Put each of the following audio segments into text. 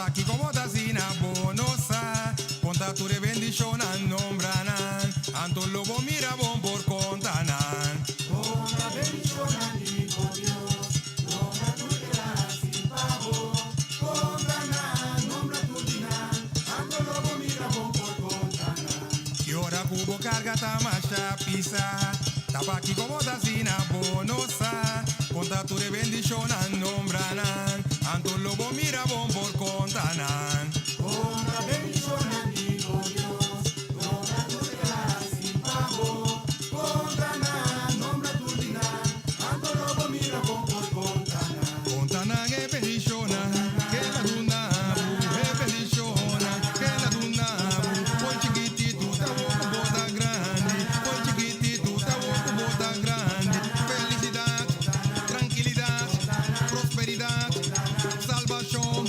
aquí como tazina bonosa, conta tu bendición a nombranan, anto lobo mira bon por contanan. Conta bendición a digo Dios, nombra tu gracia pavo, contanan, nombra tu dinan, anto lobo mira bon por contanan. Y ahora cubo carga tamasha pisa, tapa aquí como tazina bonosa, conta tu bendición a nombranan, anto lobo mira bon por contanan. Conta bendición a digo Dios, nombra tu gracia pavo, contanan, nombra tu dinan, anto lobo mira bon por contanan. Contanan que bendiciona, que la duna, que bendiciona, que la duna, poi chiquitito, ta boca bota grande, poi chiquitito, ta boca bota grande, felicidad, tranquilidad, prosperidad, salvación,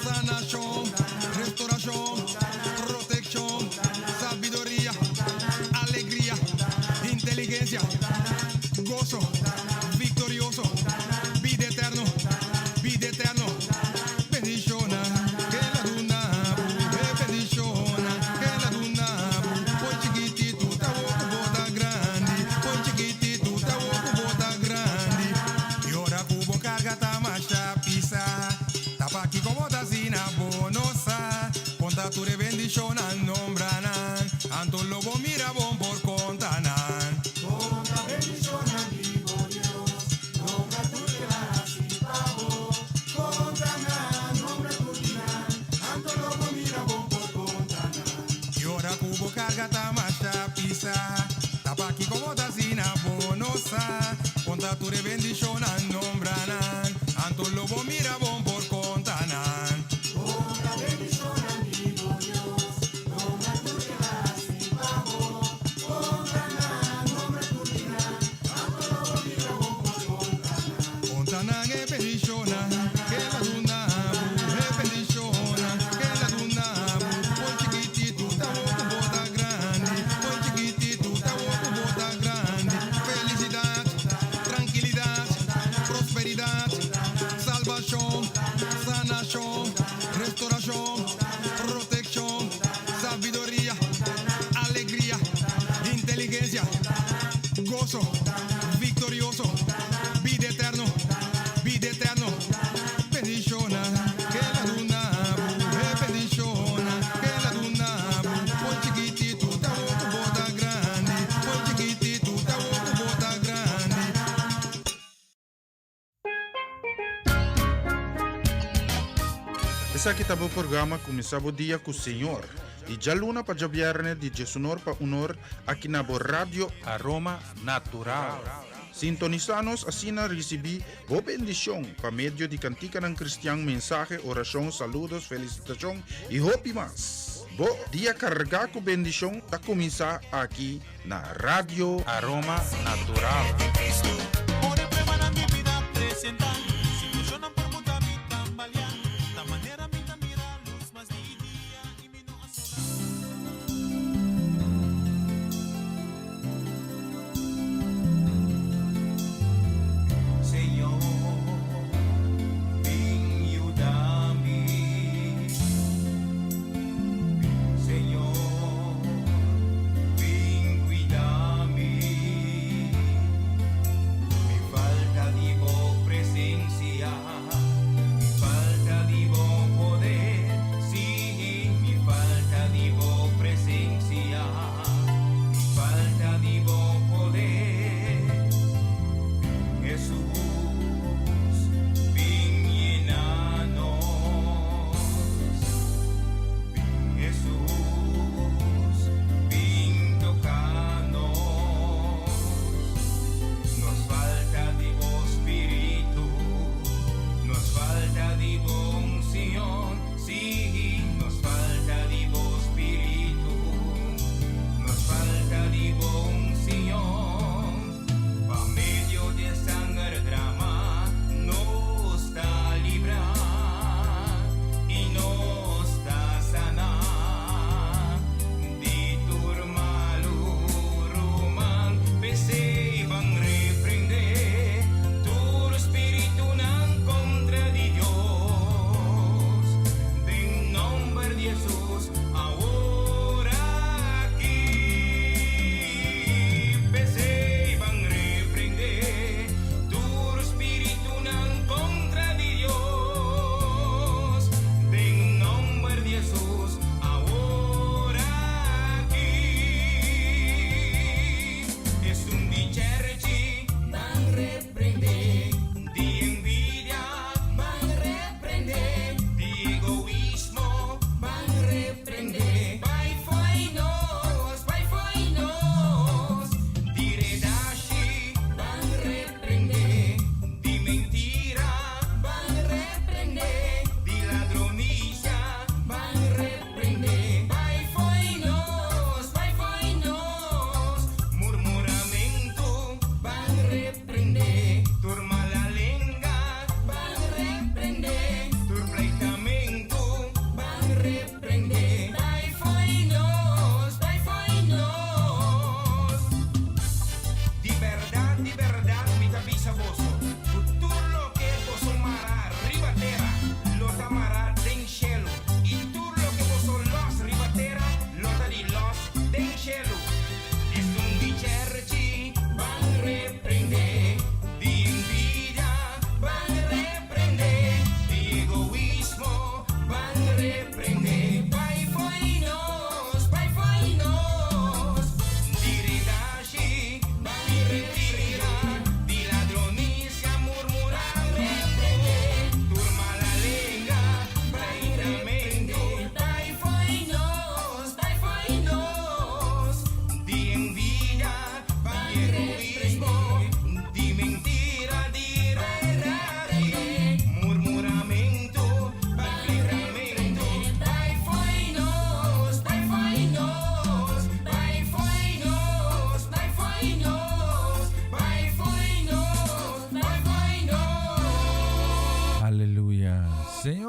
sanación, restauración, protección, sabiduría, alegría, inteligencia, gozo, victorioso, vida eterno, bendiciona, que la duna, bendiciona, que la duna, poi chiquitito, ta boca bota grande, poi chiquitito, ta boca bota grande, y ahora cubo carga tamasha pisa, tapa aquí como tazina bonosa, conta tu bendición a nombranan, anto lobo mira bon por contanan. Conta bendición a digo Dios, nombra tu gracia pavo, contanan, nombra tu dinan, anto lobo mira bon por contanan. Y ahora cubo carga tamasha pisa, tapa aquí como tazina bonosa, conta tu bendición a nombranan, anto lobo mira bon por contanan. Conta bendición a digo Dios, nombra tu gracia pavo, contanan, nombra tu dinan, anto lobo mira bon por contanan. Contanan que bendiciona, que la duna, bendiciona, que la duna, poi chiquitito, ta boca bota grande, poi chiquitito, ta boca bota grande, felicidad, tranquilidad, prosperidad, salvación, sanación, restauración, protección, sabiduría, alegría, inteligencia, gozo, victorioso, vida eterno, bendiciona, que la duna, bendiciona, que la duna, poi chiquitito, ta boca bota grande, poi chiquitito, ta boca bota grande. Essa kita po programa começava o dia com o Senhor. E já luna para já viernes de Jesunor para unor aqui na Radio Aroma Natural. Sintonizanos assim na recebi boa bendição para meio de cantica ng Cristiang mensaje, oração, saludos, felicitação e hope mas. Bo dia carregar com bendição a começar aqui na Radio Aroma Natural. Por el problema de mi vida presentar, situaciones por mucha mi tambalear, de manera mi mira luz más día y mi no Señor, ven y ayúdame. Señor, ven cuídame. Me falta de presente.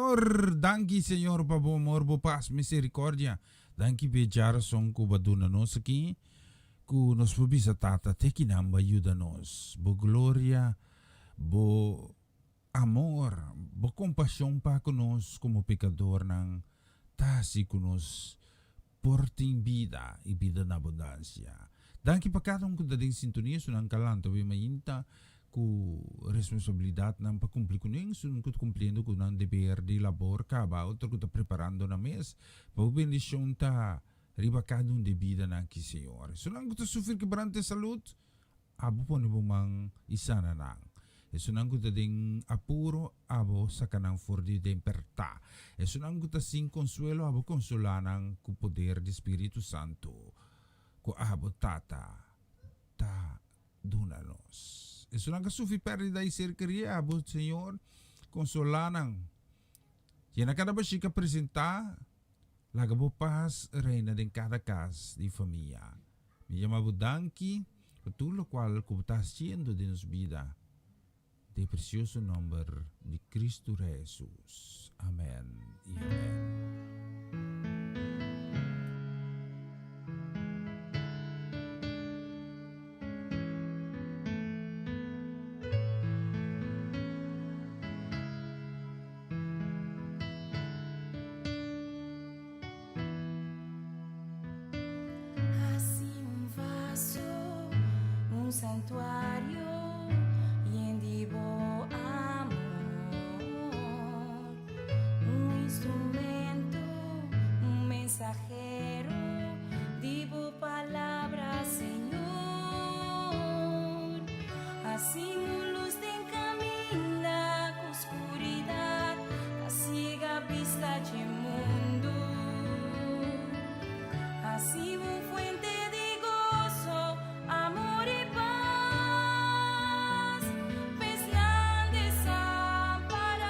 Señor, danki Señor pa bo amor bo paz misericordia. Danki bejar son ku baduna nos aqui. Ku nos pobisa tata teki namba ayuda nos. Bo gloria, bo amor, bo compasión pa conos como pecador ng tasi conos porting vida e vida na abundancia. Danki pa katong kung dading sintonia sunang kalanto bi mainta ku responsabilidad ng pagkumpli ko ning sun ko cumpliendo ko ng deber de labor ka ba otro ko ta preparando na mes pa bendisyon ta ribakadong de vida ng Señor. Sunang ko ta sufrir kebrante salud abo po ni bumang isa na nang. Sunang ko ta ding apuro abo sa kanang for di temperta. Sunang ko ta sing consuelo abo konsolanang ku poder de Espiritu Santo. Ku abo tata ta dunanos. Eso lang kasufi perda y cerquería, abo Señor, consolanang. Yan kada ba siya presenta, lagabo paz, reina din cada cas di familia. Mi llama budanki, patulo cual kubtas siendo de nos vida. De precioso nombre de Cristo Jesús. Amén y amén. Santuario y en vivo amor, un instrumento, un mensajero, divo palabra, Señor, así luz te encamina con oscuridad, la ciega vista de mundo, así un fuente de gozo, amor y paz, pues la desamparar.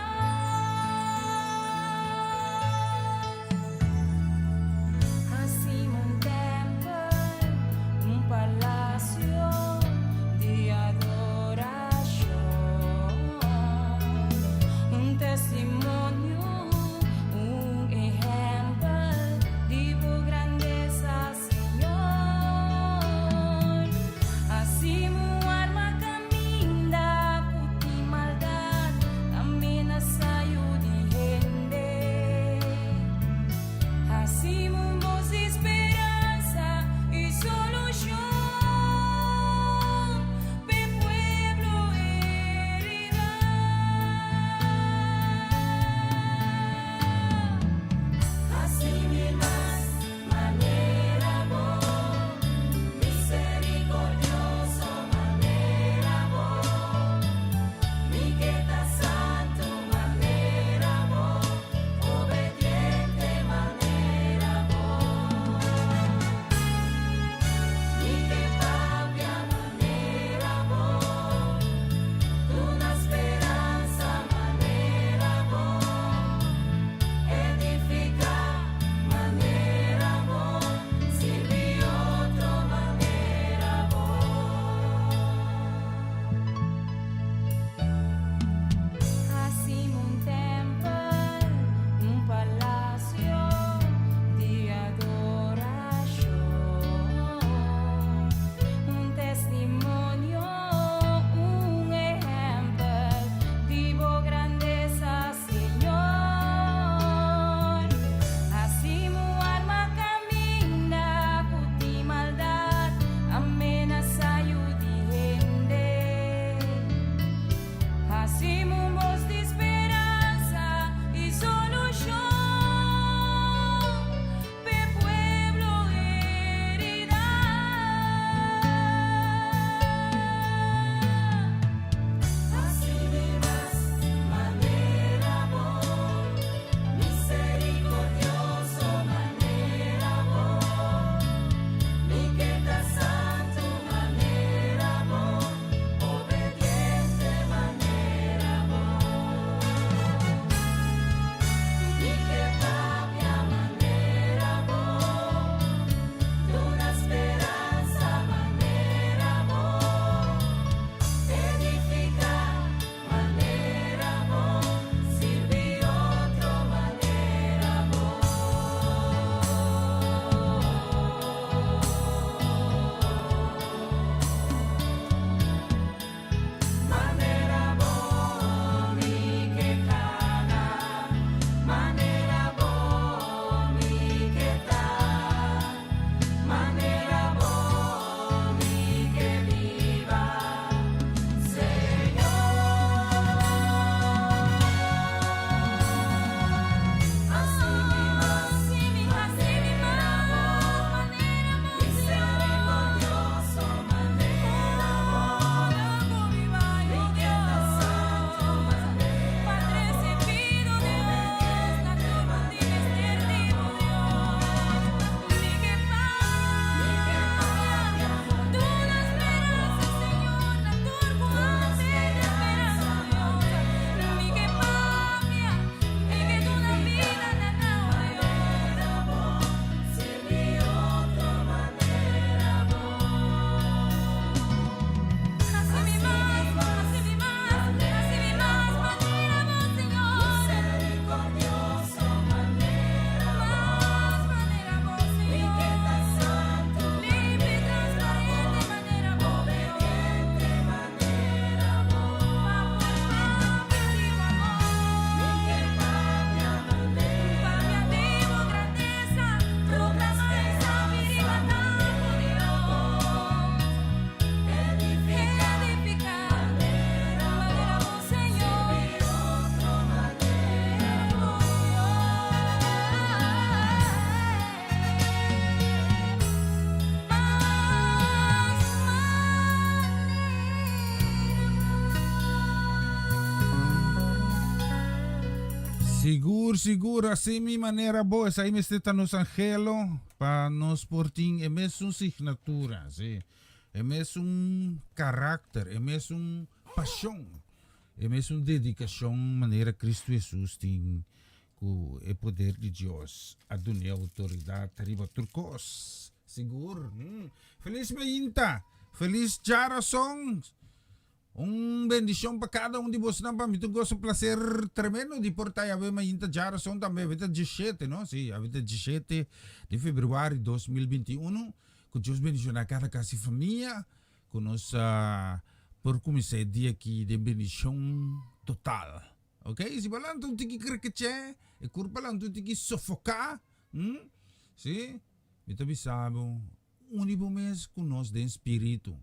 Seguro, assim mi maneira boa, essa aí me está nos angelo, para nos porting, é mesmo signatura, sim. É mesmo caráter, é mesmo paixão, é mesmo dedicação, maneira Cristo Jesus tem com o poder de Deus, a dunia autoridade, riba turcos, seguro. Feliz Mainta, feliz Jarasong. Bendição para cada um de vocês. Para mim, eu gosto de prazer tremendo de portar a ver ainda Jarasong também. A 17, não? Sim, a 17 de fevereiro de 2021. Com Deus bendicionar cada casa e família. Com nós, por começar o dia aqui de bendição total. Ok? Se balan tu tem que crequecer, e curva lá tu tem que sufocar. Sim? Então, sabe, único mês com nós de espírito.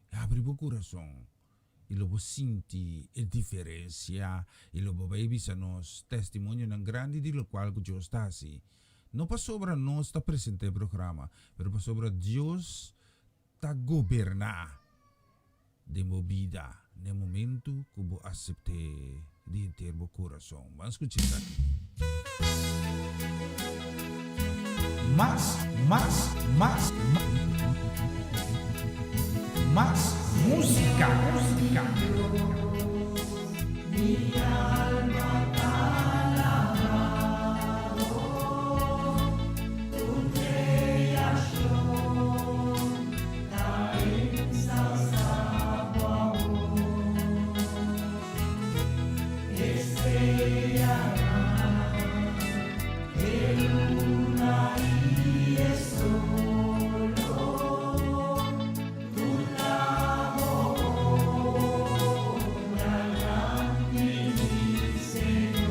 Abre o coração. E logo senti a diferença. E logo vai bisa nos testemunho ng grande di lo qual Deus está assim. Não para sobra nós está presente no programa, pero para sobra Deus está governar de mo vida no momento que vou aceitar de ter o coração. Vamos escutar aqui. Más música. Mi alma te alaba, tu creación caen sasabao, estrella de luna y el sol, tu labor, la gran mi Señor.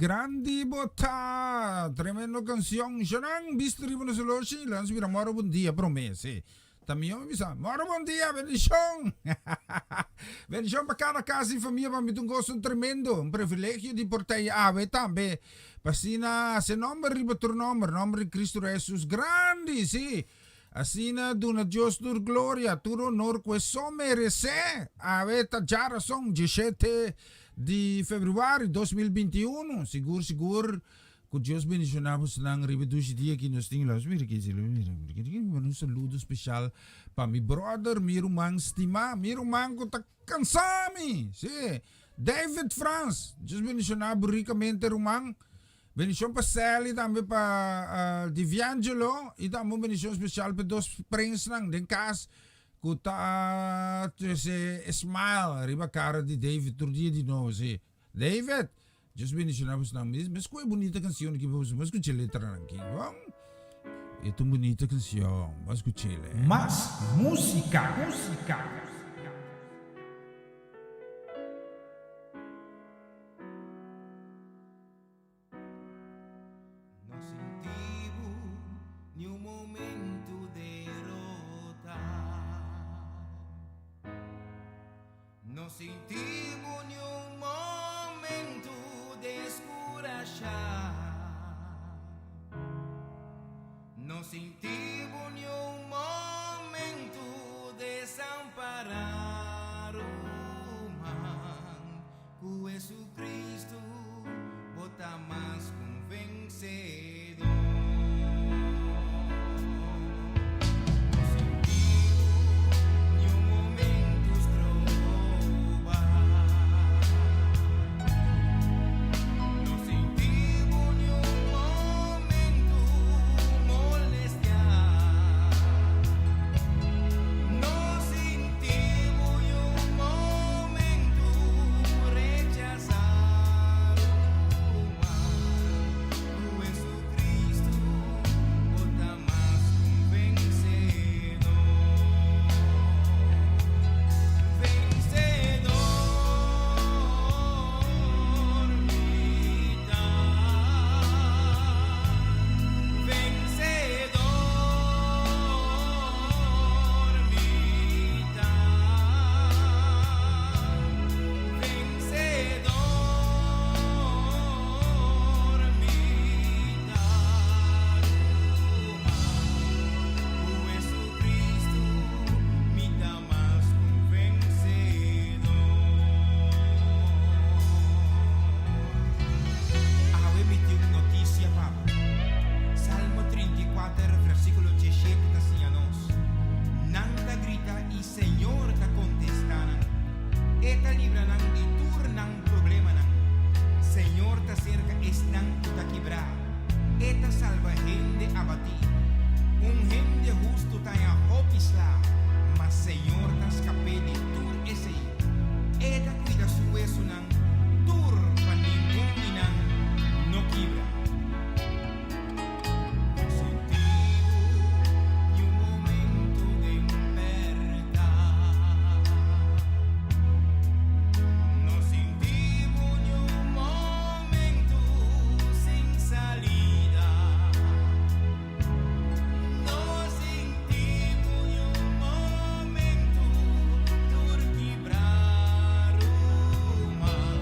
grandi bota. Tremendo canción. Shanang bistri mo na solosi. Lan subira moro bun dia promesse. Tamio bisa. Moro bun dia bendición. Bendición para cada casa y familia para mí un gozo tremendo. Un privilegio de portar ave también. Pasina se nombre riba tu nombre de Cristo Jesús grande, sí. Asina duna Dios tur gloria, tur honor que so merece. Aveta jara song 17 de fevereiro 2021. Sigur que Deus bendicionamos lang ribedushi dia que nós temos lá. Um saludo especial para mi brother, mi rumang estima, mi rumang ko ta cansami. Sí. David France, Deus bendicionamos ricamente rumang. Bendición para Sally, também para Diviangelo, e também bendição especial para dois princes nang den cas que tá se smile riba cara de David tur dia de novo, sim. David, just bendicionamos nang mas qual é bonita canção que vamos escutar letra nang king, bom? Ito bonita canção, vamos escutar. Más música. Não sentimos nenhum momento derrota. Não sentimos nenhum momento descurachar. Não sentimos nenhum momento desamparar o man. Com Jesus Cristo, bota mais convencedor. Não sentimos nenhum momento trova. Não sentimos nenhum momento molestar. Não sentimos nenhum momento rechazar o mal. O Jesucristo bota mais vencedor. Vencedor, vida. Vencedor, vida. O Jesucristo me dá mais convencedor. Eu emiti uma notícia, Papa. Salmo 34, versículo 17, está assim a nós. Nanta grita e Senhor está contestando. Eta livra nang de tur nang problema nang. Senhor está cerca están está quebrar. Eta salva gente abatida. Gente justo está a hopisla. Mas Senhor está escape de tur esse. Eta cuida su eso nang. Tur pa ningún nang no quebra. No sentimos ni un momento de verdad. No sentimos ni un momento sin salida. No sentimos ni un momento por quebrar o mal.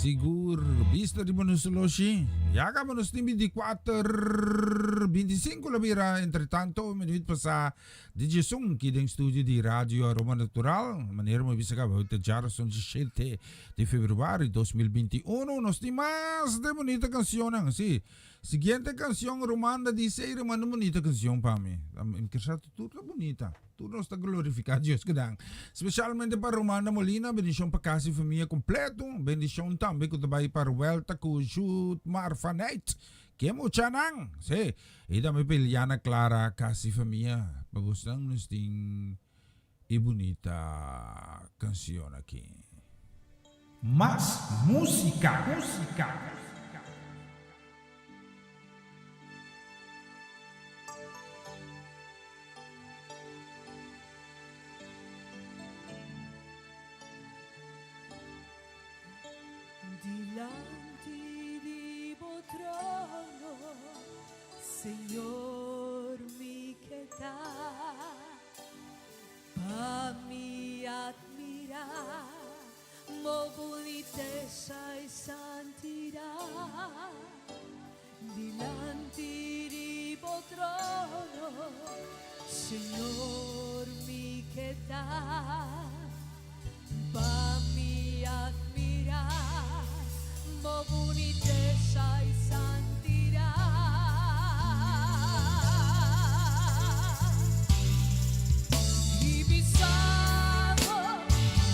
Sigur, vista di Manusoloshi. Yaga Manus ni 24:25 labira. Entretanto, minuit pa sa DJ Sung kideng studio di Radio Aroma Natural. Manera mo bisa ka ba itajar son 17 de Februari 2021. Nos ni más de bonita canción ang si. Siguiente canción romana dice romana bonita canción pa mi. Imkersato tudo bonita. Tudo está glorificar Dios kadang. Especialmente para Romana Molina, bendición para casi familia completo. Bendición também ko tabay para Welta ko shoot Marfanate. Que mucha nang. Sí. Ida me Piliana Clara casi familia. Pagustang nos ting bonita canción aquí. Más música, música. Dilanti di trono, Señor mi quietad, pa mi admirar, mo boniteza y santidad. Dilanti di trono, Señor mi quietad, pa mi admirar, mo boniteza y santidad. Y pisado,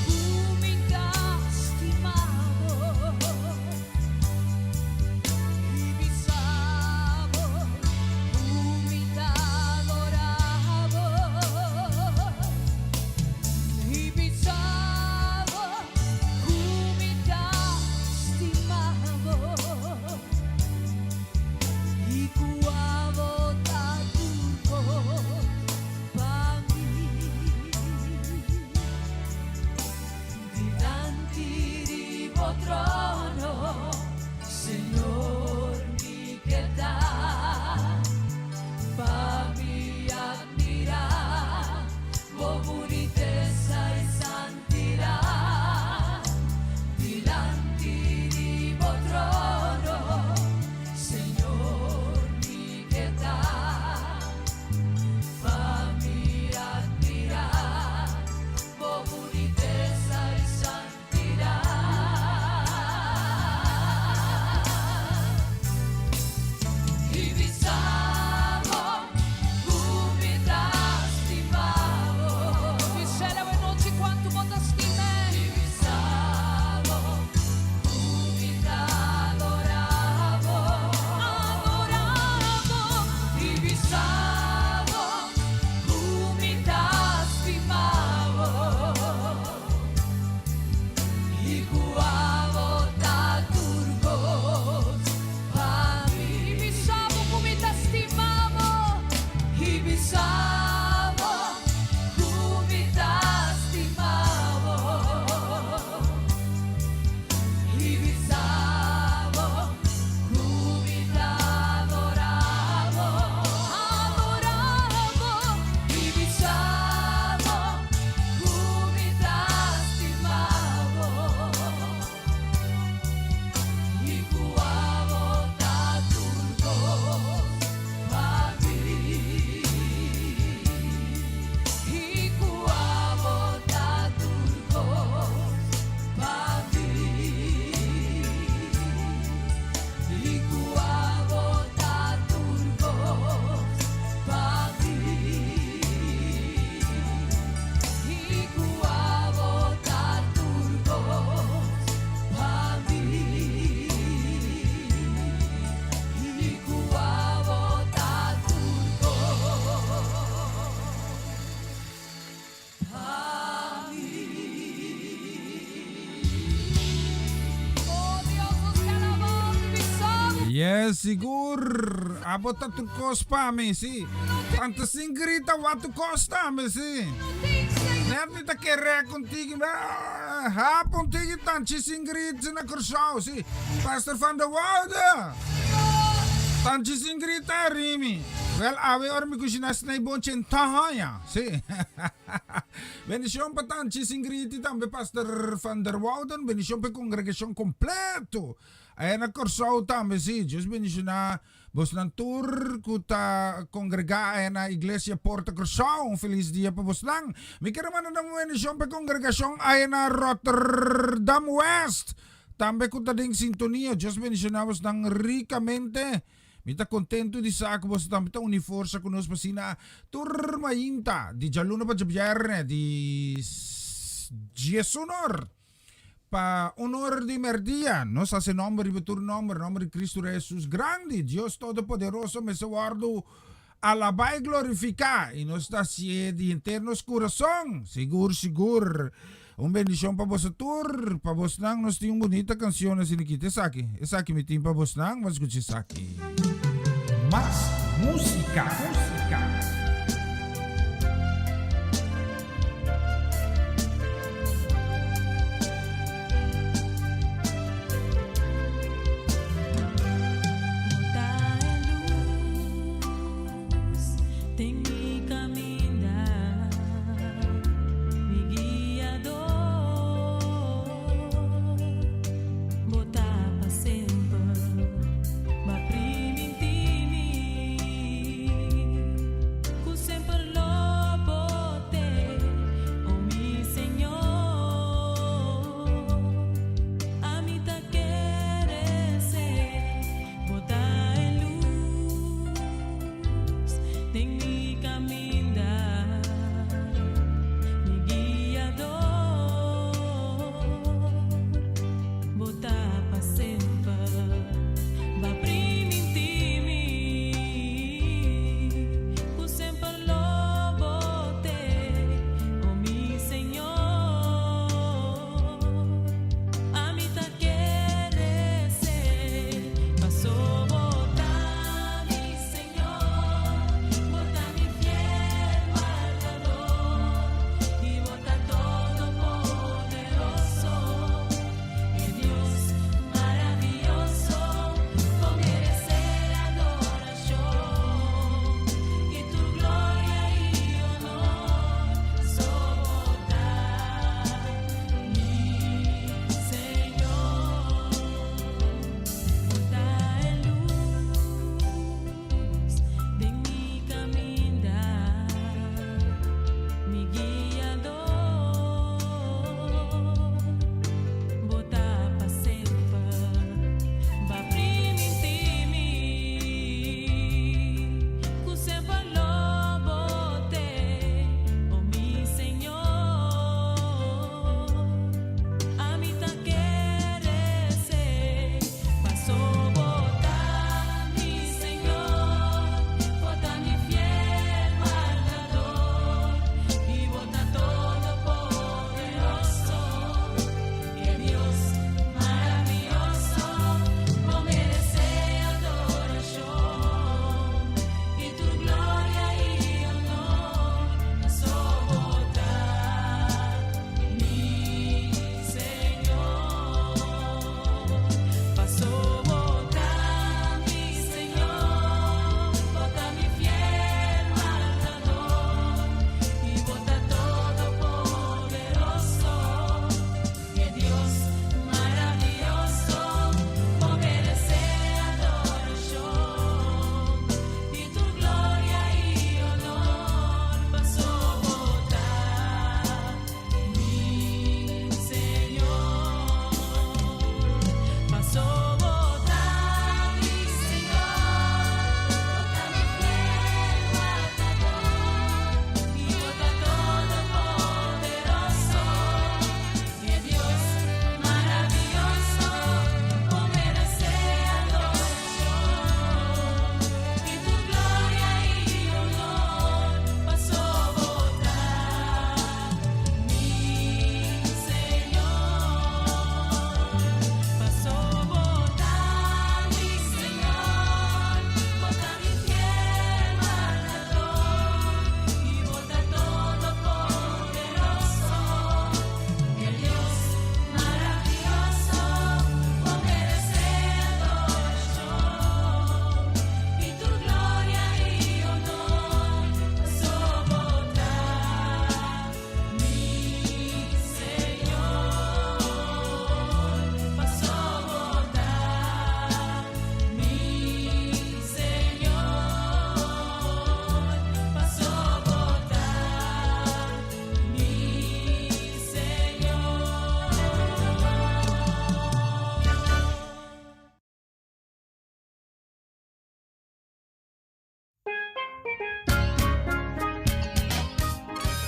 humildad estimado. Y pisado, humildad adorado. Y pisado, humildad estimado. Y cuavo taturco pa' mí. Dilanti di trono, Señor mi quietad, pa' mi admirar, mo boniteza y santidad. Dilanti di trono, Señor mi quietad, pa' mi admirar, mo boniteza y santidad. Y pisamo, humildad estimado. Michelle, buenas noches, ¿cuánto vos te estimes? Y pisamo, humildad adoramos. Y pisamo, humildad estimamos. Y cuavo taturgos pa' mí. Y pisamo, humildad estimamos. Y pisamo, humildad estimamos. Y pisamo, humildad adoramos. Y pisamo, humildad estimamos. Y cuavo taturgos pa' mí. Y cuavo taturgos pa' mí. Y cuavo taturgos pa' mí. Y cuavo taturgos pa' mí. Y cuavo taturgos pa' mí. Oh Dios, nos alabamos y pisamos. Yes, sigur. Abot at tukos pa mi si. Tanta singrita watu costa mi si. Nervi ta kere kontigi ba. Hapon tigi tanchi singrit na kursaw si. Pastor van der Woude. Tanchi singrita rimi. Well, ave or mi kusinas na ibon tahaya. Si. Bendición patan chisingriti tambe Pastor Van der Wouden. Bendición pe congregación completo. Ayan na korsaw tambe si. Diyos bendición na bos ng tour kuta kongrega ayan na Iglesia Porta Corsaw. Feliz dia pa bos lang. May karaman na bendición pe congregación ayan na Rotterdam West. Tambe kuta ding sintonia. Diyos bendición na bos ng ricamente. Mita contento di sa ako basta tamita uniforsa kunos pasina turmayinta di jaluna pa jabierne di Jesunor pa honor di merdia no sa se nombre betur nombre di Cristo Jesus grande Dios todopoderoso me se guardo alaba y glorifica y nos da di internos corazón sigur un bendición pa vos a tour pa vos nang nos tiyung bonita canción na sinikita Esaki mi team pa vos nang mas kutsi Saki. Más música. Tem mi caminhar, mi guiador, botar pra sempre, ma prima intimi,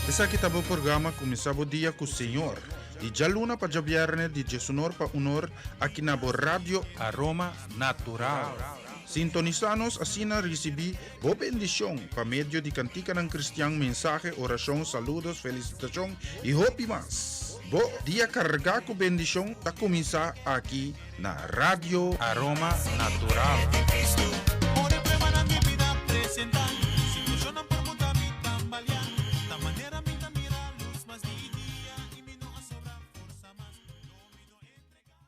Essa aqui tá o programa Começava o Dia com o Senhor. De Jaluna para Javierne, de Jesunor para Unor, aqui na Rádio Aroma Natural. Sintonizanos asina recebi bo bendição para medio de cantica ng Cristiang mensaje, oração, saludos, felicitação e hopi mas. Bo dia carga com bendição tá começar aqui na Rádio Aroma Natural. Por el prema mi vida presentar, situación no permuta mi tambalear, ta manera mi mira luz más día y mi no a sobrar fuerza más, no mi no entregar.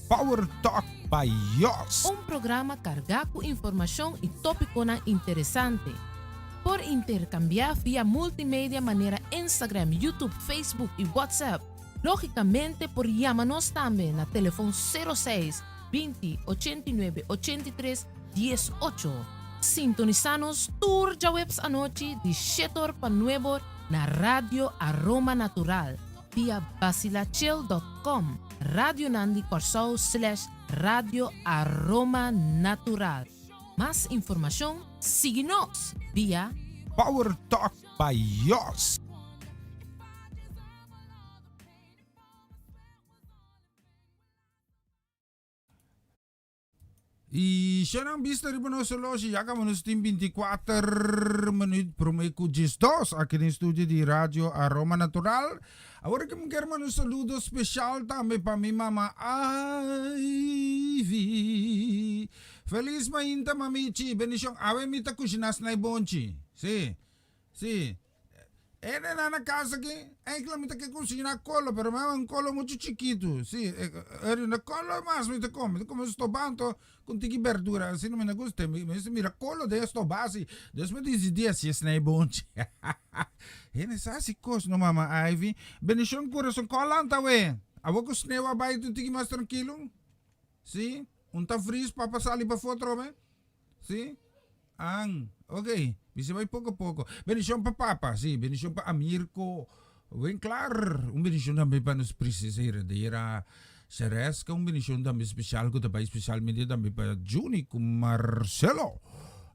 Power Talk by Yos. Un programa cargado con información y tópico interesante. Por intercambiar vía multimedia manera Instagram, YouTube, Facebook y WhatsApp. Lógicamente por llamarnos también a teléfono 06 20 89 83 18. Sintonizanos tour ya webs anoche de Shetor pa Nuevo na Radio Aroma Natural via basilachel.com. Radio Nandi Corsao / Radio Aroma Natural. Más información, síguenos vía Power Talk by Yos. E siya nang vista rin mo solo siya ka manos tim 24 menit promeco 2 aqui no estúdio de Rádio Aroma Natural. Agora que me quero um saludo especial também para minha mama Ivy. Feliz mainta mamichi, bendição. Ave mita kusinas na ibonchi. Si. Ene na casa aqui, é que lá mita que cozinha colo, pero é um colo muito chiquito. Si, na colo mais mita come estobanto com tiki verdura. Assim não me gusta, mira colo de estobasi. Deus me diz dia se é na ibonchi. Ene sa si kos no mama Ivy. Bendição coração colanta we. Abo ko snewa ba ito tiki mas tranquilo? Si, unta fris papa sali pa fotro me? Si? Ok. Bisa vai pouco a pouco. Bendição para papa, sim. Bendição para Amirko. Bem claro. Bendição também para nos precisar. Era Ceresca. Bendição também especial. Que também especialmente também para Juni com Marcelo.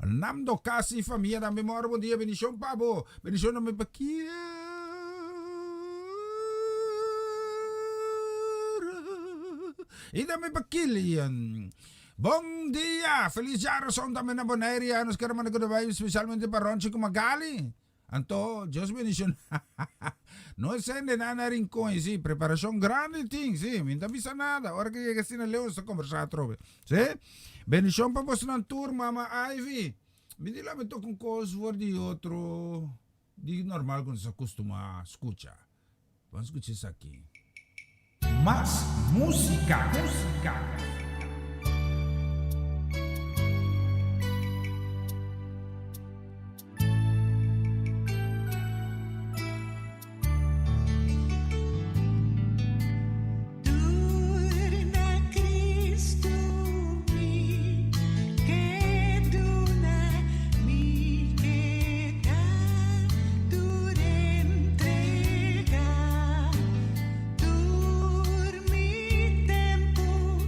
Namdo Kasi, família também. Moro bom dia. Bendição para Bo. Bendição também para Kiara. E também para Kilian. Bom dia! Feliz Jarason também na Bonaire. Nos queremos na especialmente para Ronchi Kumagali. Anto, Deus bendición. No es de nada rincón, sí. Preparación grande, ting, sí. Minta visa nada. Ahora que llega sin el león, está conversando trove. Sí? Bendición para vos en tour, mama Ivy. Me dila me toca un cosword y otro. Di normal cuando se acostuma a escuchar. Vamos a escuchar isso aqui. Más música. Tempo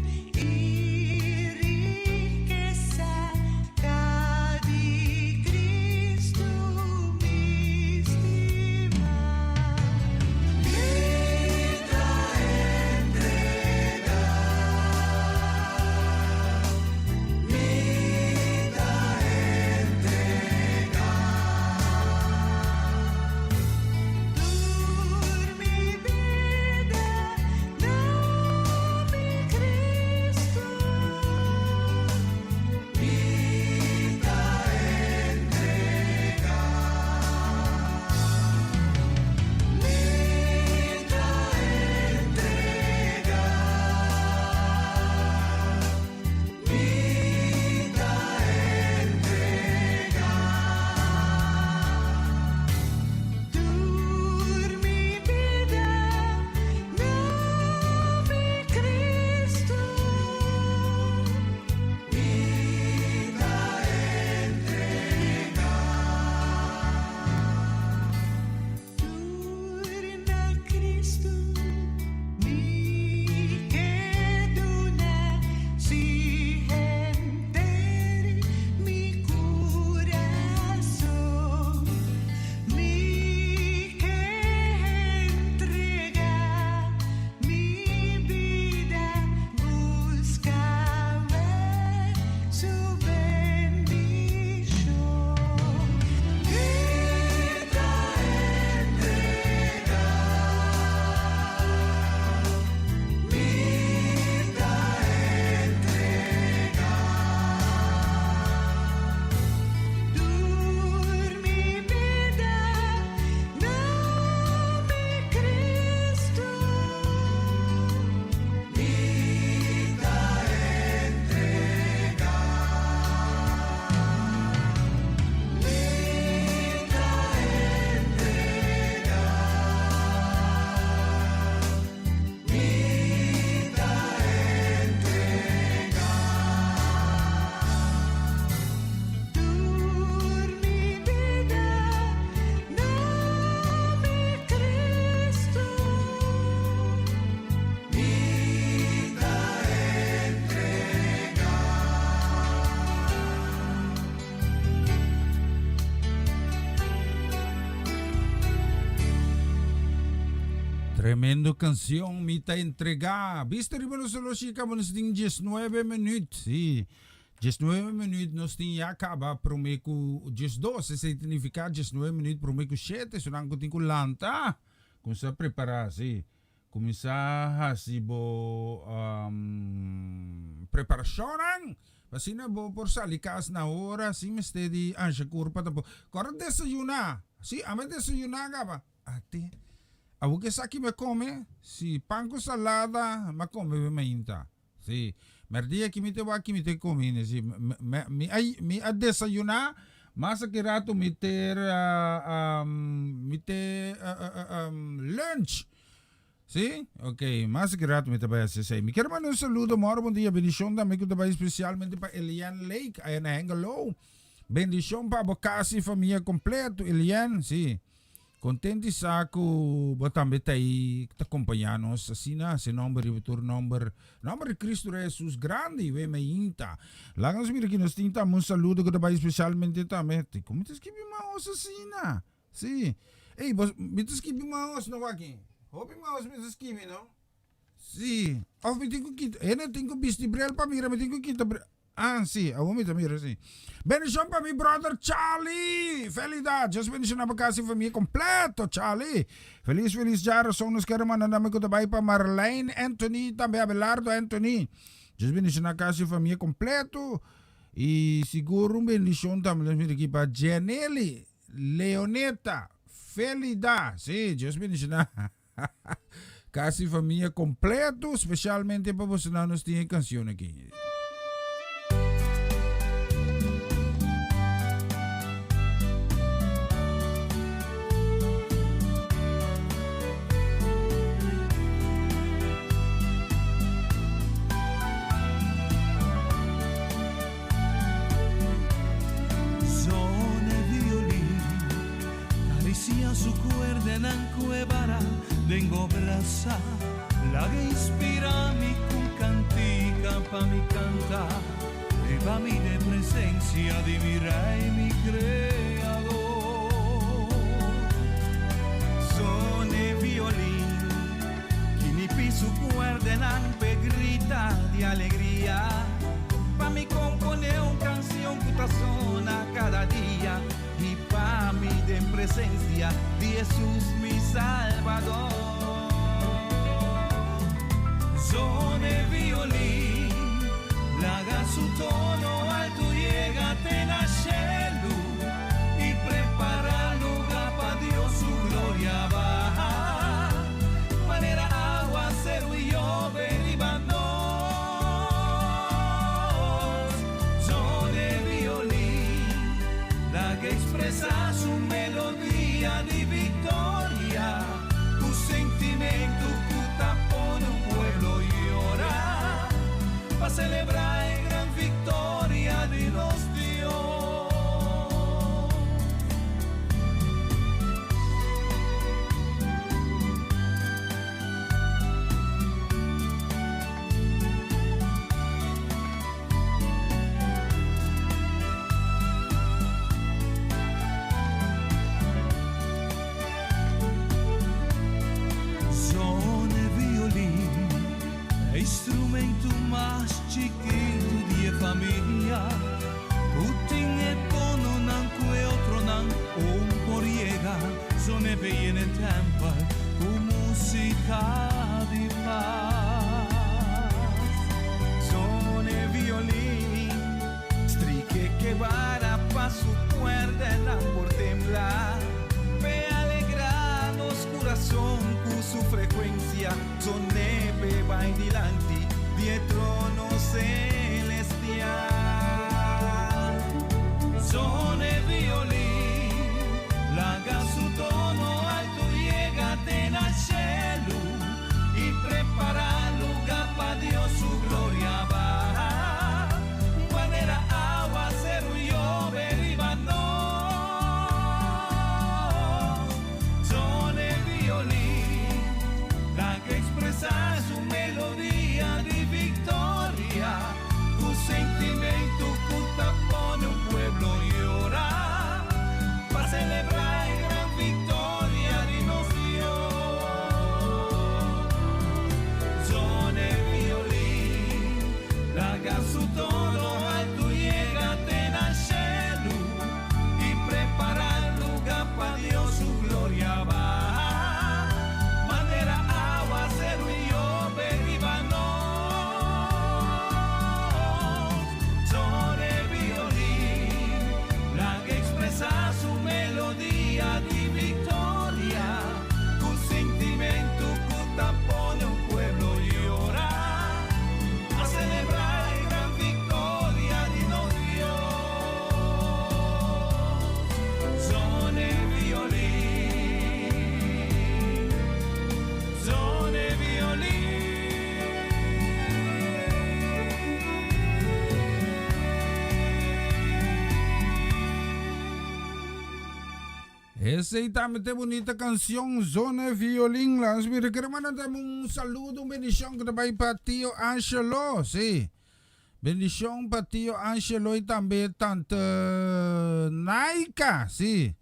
Tremendo canción, Mita Entrega. Viste rin mo solo siya mo ting 19 minutos. Sí. 19 minutos nos ting yakaba promeco 12 significa 19 minutos promeco 7 sunang ko ting lanta. Kung sa preparasi. Kumisa hasibo preparasyonan. Pasina bo por sa likas na hora si mestedi ansya kurpa tapo. Kora desayuna. Si ame desayuna ka ba? Ate. Awo que aqui me come, si pan com salada, me come me mainta. Si, merdia que me te va que me te come, si me a desayunar, mas que rato me ter lunch. Sí, ok, mas que rato me te vai a ser. Me quero mandar saludo, moro bom dia, bendição da me que te vai especialmente para Elian Lake, aí na Hengelo. Bendição para Bocasi família completo, Elian, sim. Contente saco batambe tai te acompanhanos asina se nombre betur nombre de Cristo Jesus grande we me inta lagas mira que nos tinta un saludo que vai especialmente tamete como te esquibi maos asina si ei vos me te esquibi maos no aqui hopi maos me te esquibi no si of me tengo que ene tengo bisti brel pa mira me tengo que ah, sì, a vomita, mira, sì. Benedizione per mio brother Charlie. Felicidade. Just benedizione per casa famiglia completo, Charlie. Feliz jaren. Song nos quero mandar nome que também para Marlene Anthony, também Abelardo Anthony. Just benedizione a casa famiglia completo. E seguro benedizione também aqui para Janelle Leoneta. Felicidade. Sì, just benedizione. Casa famiglia completo, specialmente para você não nos tem canção aqui. Su cuerda en ancuevara vengo brasa la que inspira mi con cantica pa mi canta e pa mi de presencia di mi rey mi creador sone violín que ni piso cuerda en ampe grita de alegría pa mi compone un canción que sona cada día y pa' mí de presencia de Jesús mi Salvador. Sone violín, laga su tono alto, llégate en el cielo y prepara lugar pa' Dios su gloria baja. Manera agua, cero y llover y bandón. Que expresa su melodía de victoria, tu sentimiento que tapona un pueblo llora, para celebrar la gran victoria de los Dios. Instrumento más chiquito de familia, Putin e tono nan que otro nan un poriega, son e in tempo con musica di paz. Son e violín, strique que vara pa su cuerda la por temblar, ve alegrar los corazones con su frecuencia, son neve va in dilanti, die trono celestial. Sone violín, laga su tono alto, llégate al cielo y prepara lugar pa' Dios su gloria baja. Manera agua, cero y llover y bandón. Sone violín, la que expresa su melodía de victoria, tu sentimiento que tapone un pueblo yo. Esa y también bonita canción, Zona Violín. Las mira, queremos mandar un saludo, un bendición que te va para tío Angelo, sí. Bendición para tío Angelo y también tante Naika, sí.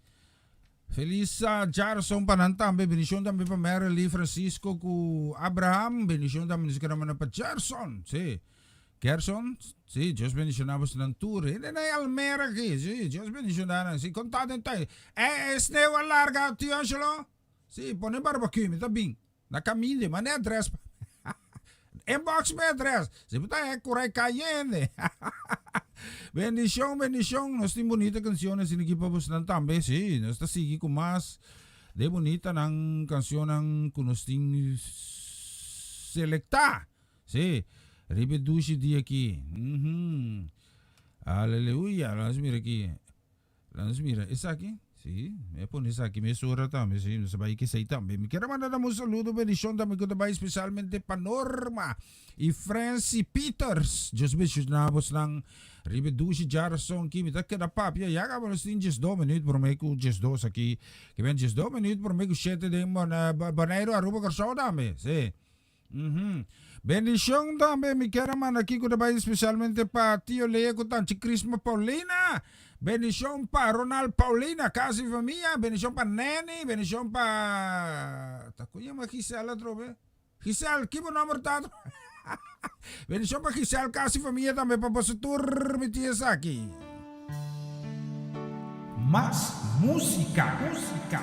Feliz Jarson para también, bendición también para Mary Francisco ku Abraham, bendición también para Jarson, sí. Gerson, sí, Dios bendicionamos ng tour. Hindi na Almera aquí, sí, Dios bendicionamos. Sí, contaten tayo. Sneeuw larga, tío Angelo? Sí, pone barbecue, mi tabing. Nakamindi, man address. Inbox me address. Sí, puta, kuray cayenne. Bendición, bendición. Nos tin bonita canciones sinigipapos ng tambe. Sí, nos ta sigi ko mas. De bonita ng kansyon ng kunusting selecta. Sí. Ripetuši dia aqui. Aleluia. Vamos mira aqui. Vamos mira. Essa aqui? Sim. Me põe essa aqui. Me sura também. Sim. Não sabe que sei também. Me quero mandar um saludo. Bendição também que também especialmente para Norma e Francie Peters. Diyos bendicionamos ng Ripetuši Jarson aqui. Me tá que da papia. Ya ka malos din 10 minutos por meio com 10 aqui. Que vem 10 minutos por meio com 7 de Bonaire Aruba Corsao também. Sim. Bendición también, mi querida man, aquí con el especialmente para tío Lea con tanto Crisma Paulina. Bendición para Ronald Paulina, casi familia. Bendición para Neni, bendición para... ¿Cómo llama Gisela, trobe? Giselle, ¿qué nombre tanto? Bendición para Giselle, casi familia también para Positur, mi tía aquí. Más música, música.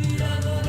Y adoramos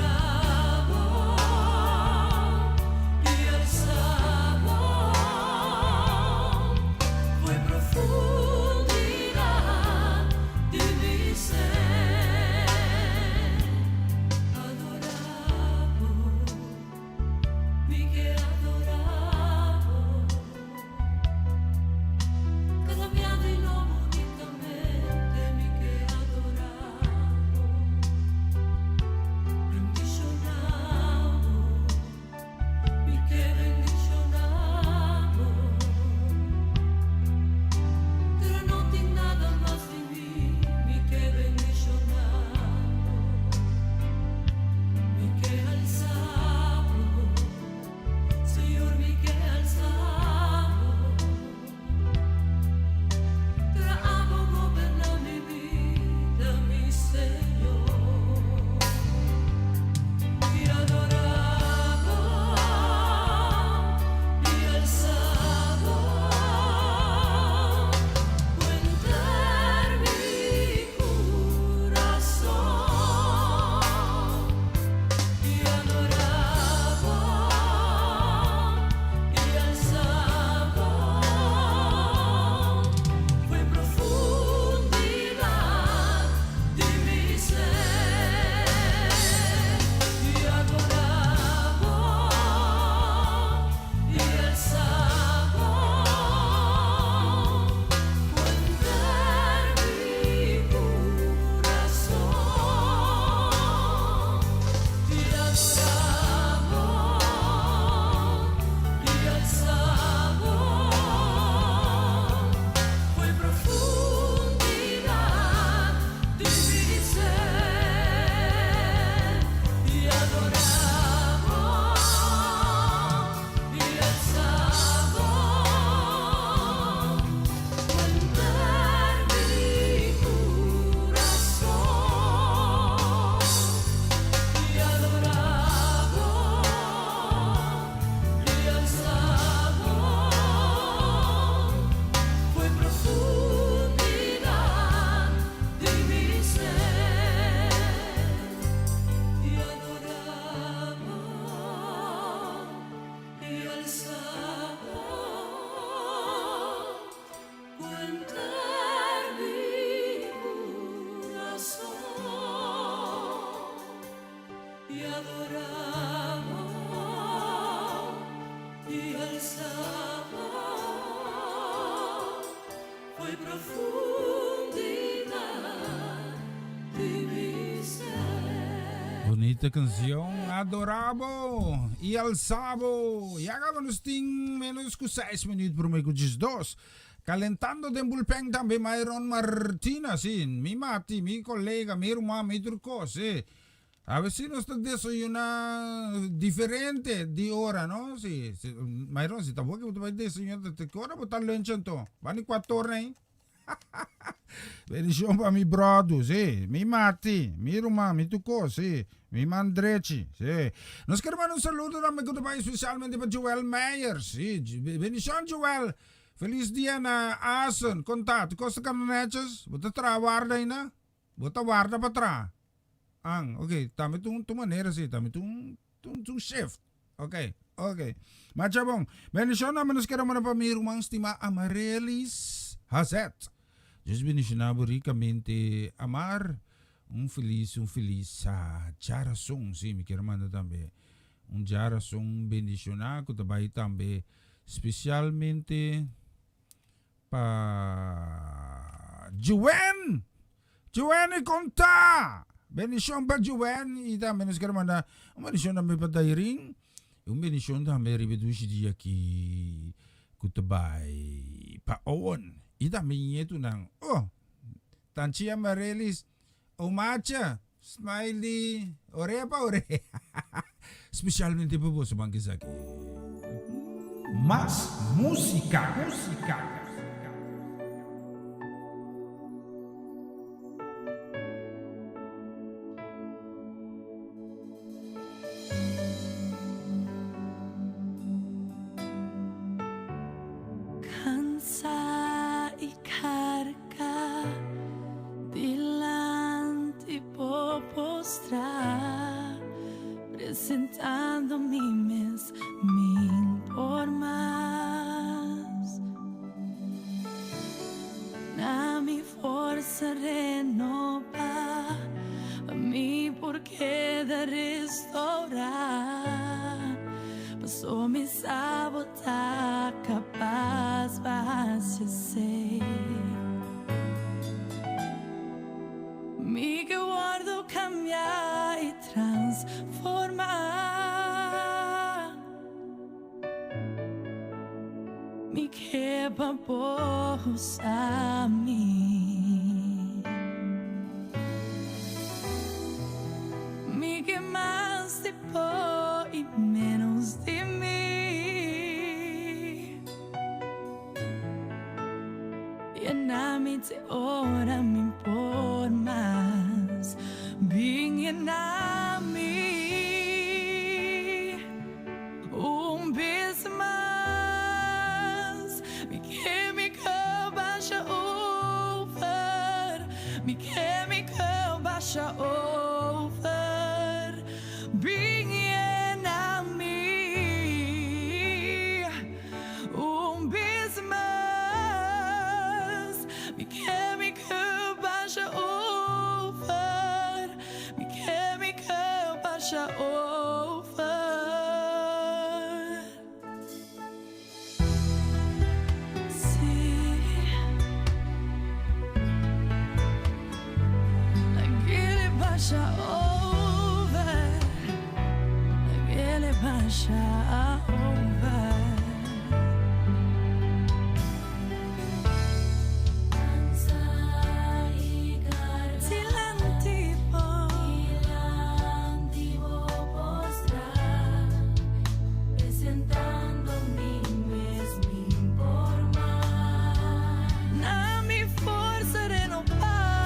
adoraba y alzaba, fue profundidad de mi ser. Bonita canción, adorabo y alzabo. Y hagámonos ting menos que 6 minutos por meio de 2. Calentando den bullpen también Myron Martinez, mi mati, mi colega, mi hermano, mi turco, sí. A veces nos desayuna diferente de hora, ¿no? Sí, Myron, si tampoco que vas a desayunar, ¿qué hora botar lunch to? Van 4 horas, ¿eh? Bendición para mi brother, sí. Mi mati, mi hermano, mi turco, sí. Mi mandrechi, sí. Nos queremos un saludo también especialmente para Joel Meyer, sí. Bendición, Joel. Feliz dia na ason, contato, costa ka na neches, bota trawarda ina, bota warda patra. Ang, okay, tami tung maneira si, tami tung shift. Okay. Machabong, bendición na manuskera mo na pamirumang stima Amarelis Hazet. Diyos bendicionado ricamente amar, un feliz sa jarasong, si mi kermano tambe. Un jarasong bendicionado, tabay tambe, especialmente pa Juwen y Conta. Bendición pa Juwen. Ita menos que manda. Bendición na may patayring. Bendición na may ribedushi di aki kutabay pa Owen. Ita may nyeto nang Tanchi Amarelis Umacha Smiley ore. Especialmente pa po sa Bangkisaki. Más música. Cansa y carga delante por postrar, presentando mi mes, mil por más. Na mi forza renova, a mi porqué de restaurar. Passou me sabotar, capaz vai ser. Mi que guardo cambiar e transformar. Mi que babos a mim. Mi que mais te pôr e menos de mim. E na me te ora me impor mais. Vinha na me beijo mais. Me que me baixa over. Me que me baixa over. Vinha na me beijo mais. Me que baixa over. Me que baixa over. See, aquele baixa over. Aquele baixa over. Renovar,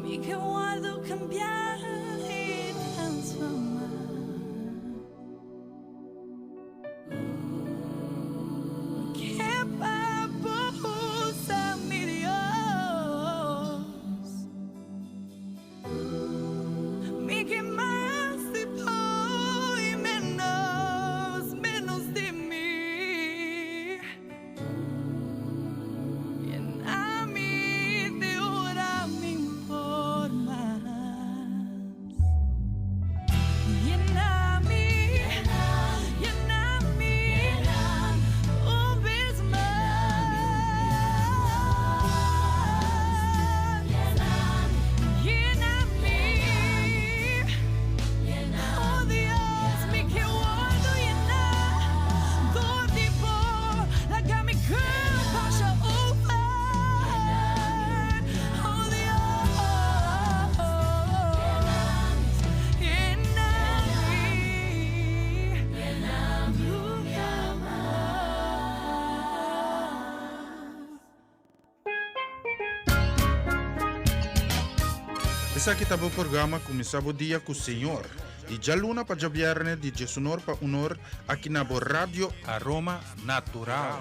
y que puedo cambiar y transformar. Que usa mi Dios, mi que más de y menos de mí. Llena mi de ahora me informas. Llena mi un vez más. Llena mi, oh Dios, mi que puedo llenar todo tipo la que mi culpa ya over. Oh Dios, llena mi Esa kita po programa kumisabo dia ku Senyor. Di jaluna pa jabierne di Jesunor pa unor akinabo Radio Aroma Natural.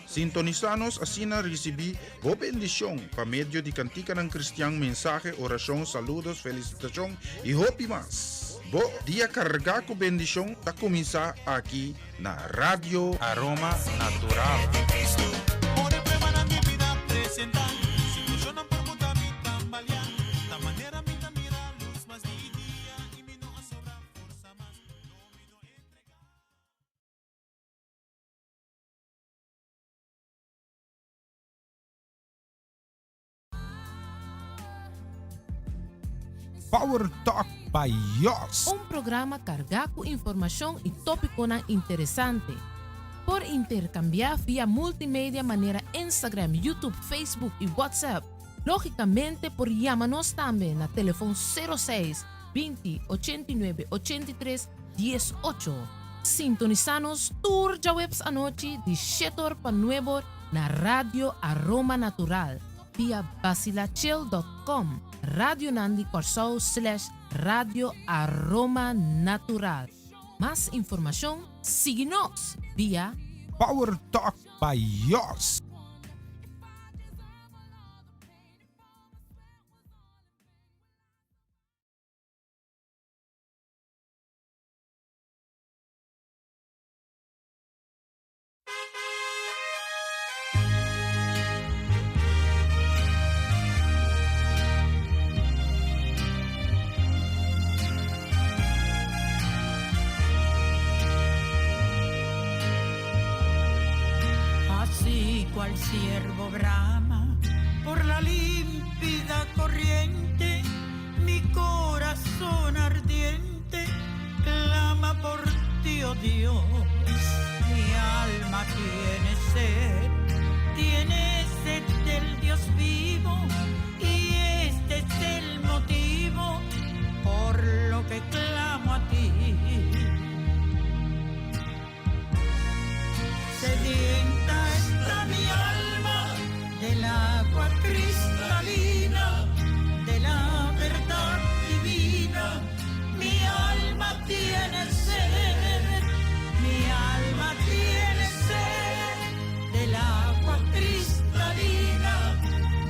Sintonizanos asina recibi bo bendición pa medio di kantika ng Kristiyang mensaje, oración, saludos, felicitación y hopi mas. Bo dia karga ko bendición ta kumisa aquí na Radio Aroma Natural. Por el prueba na mi vida presentar. Situación ang permuta mi tambalean. Ta manera mi mira luz más día y mi no sobra fuerza más. No mi no entregar. Power Talk by Yos. Un programa cargado con información y tópico interesante. Por intercambiar vía multimedia manera Instagram, YouTube, Facebook y WhatsApp. Lógicamente por llamarnos también a teléfono 06 20 89 83 18. Sintonizanos tour ya webs anoche de Shetor pa Nuevo na Radio Aroma Natural via basilachel.com. Radio Nandi Corsao / Radio Aroma Natural. Más información, síguenos vía Power Talk by Yos. Así cual ciervo brama por la límpida corriente, mi corazón ardiente clama por ti, oh Dios. Mi alma tiene sed del Dios vivo, y este es el motivo por lo que clamo a ti. Sedienta está mi alma del agua cristalina, de la verdad divina. Mi alma tiene sed, mi alma tiene sed del agua cristalina,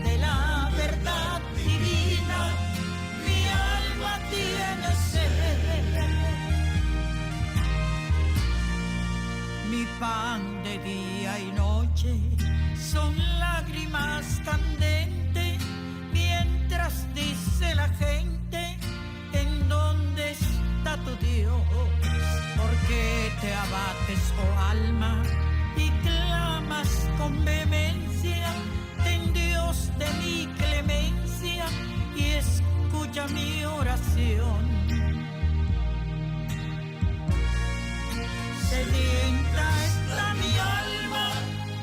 de la verdad divina. Mi alma tiene sed. Mi pan de día y noche son lágrimas candentes, mientras dice la gente: ¿en dónde está tu Dios? ¿Por qué te abates, oh alma, y clamas con vehemencia? Ten Dios de mi clemencia y escucha mi oración. Sedienta está mi alma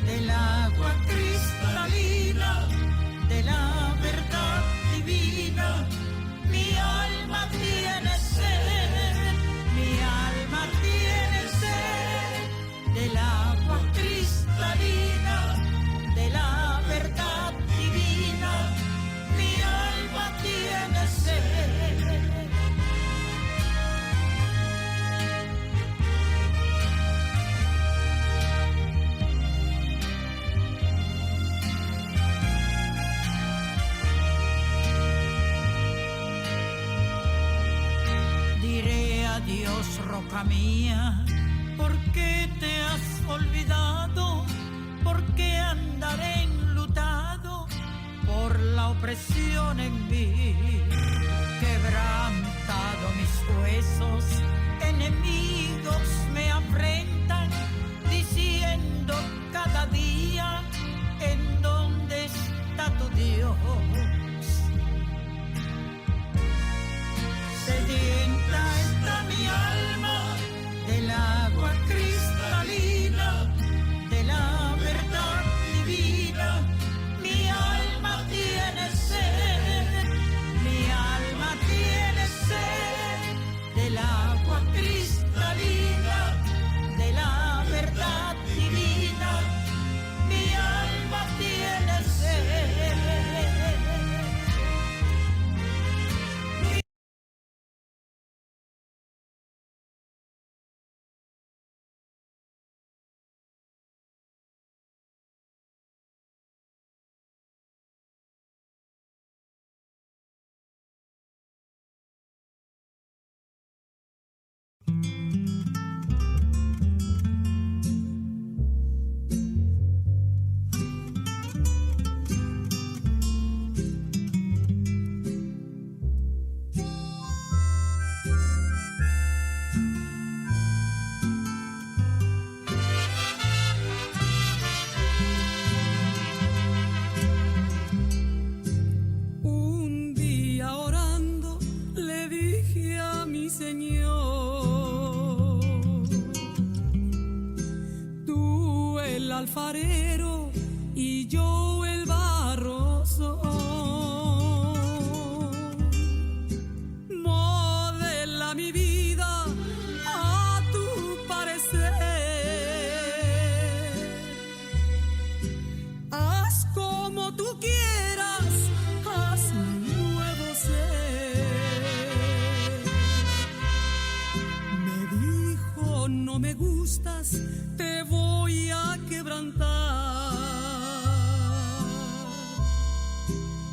del agua cristalina, de la verdad divina. Mi alma tiene sed, mi alma tiene sed del agua cristalina, de la verdad divina. Mi alma tiene Dios, roca mía, ¿por qué te has olvidado? ¿Por qué andaré enlutado por la opresión en mí? Quebrantado mis huesos, enemigos me afrentan, diciendo cada día, ¿en dónde está tu Dios? Sedienta está mi alma del agua cristalina, de la verdad divina. Mi alma tiene sed, mi alma tiene sed del agua cristalina, de la verdad divina. Mi alma tiene sed. Un día orando le dije a mi Señor, tú el alfarero y yo el barro soy. Modela mi vida a tu parecer, haz como tú quieras, haz mi nuevo ser. Me dijo, no me gustas, te voy a quebrantar,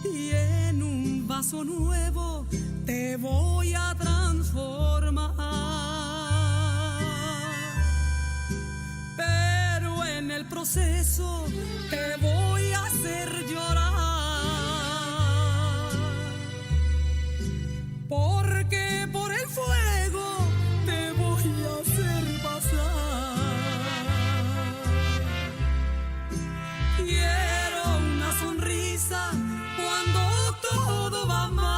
y en un vaso nuevo te voy a transformar. Pero en el proceso te voy a hacer llorar, porque por el fuego te voy a hacer pasar. Quiero una sonrisa cuando todo va mal.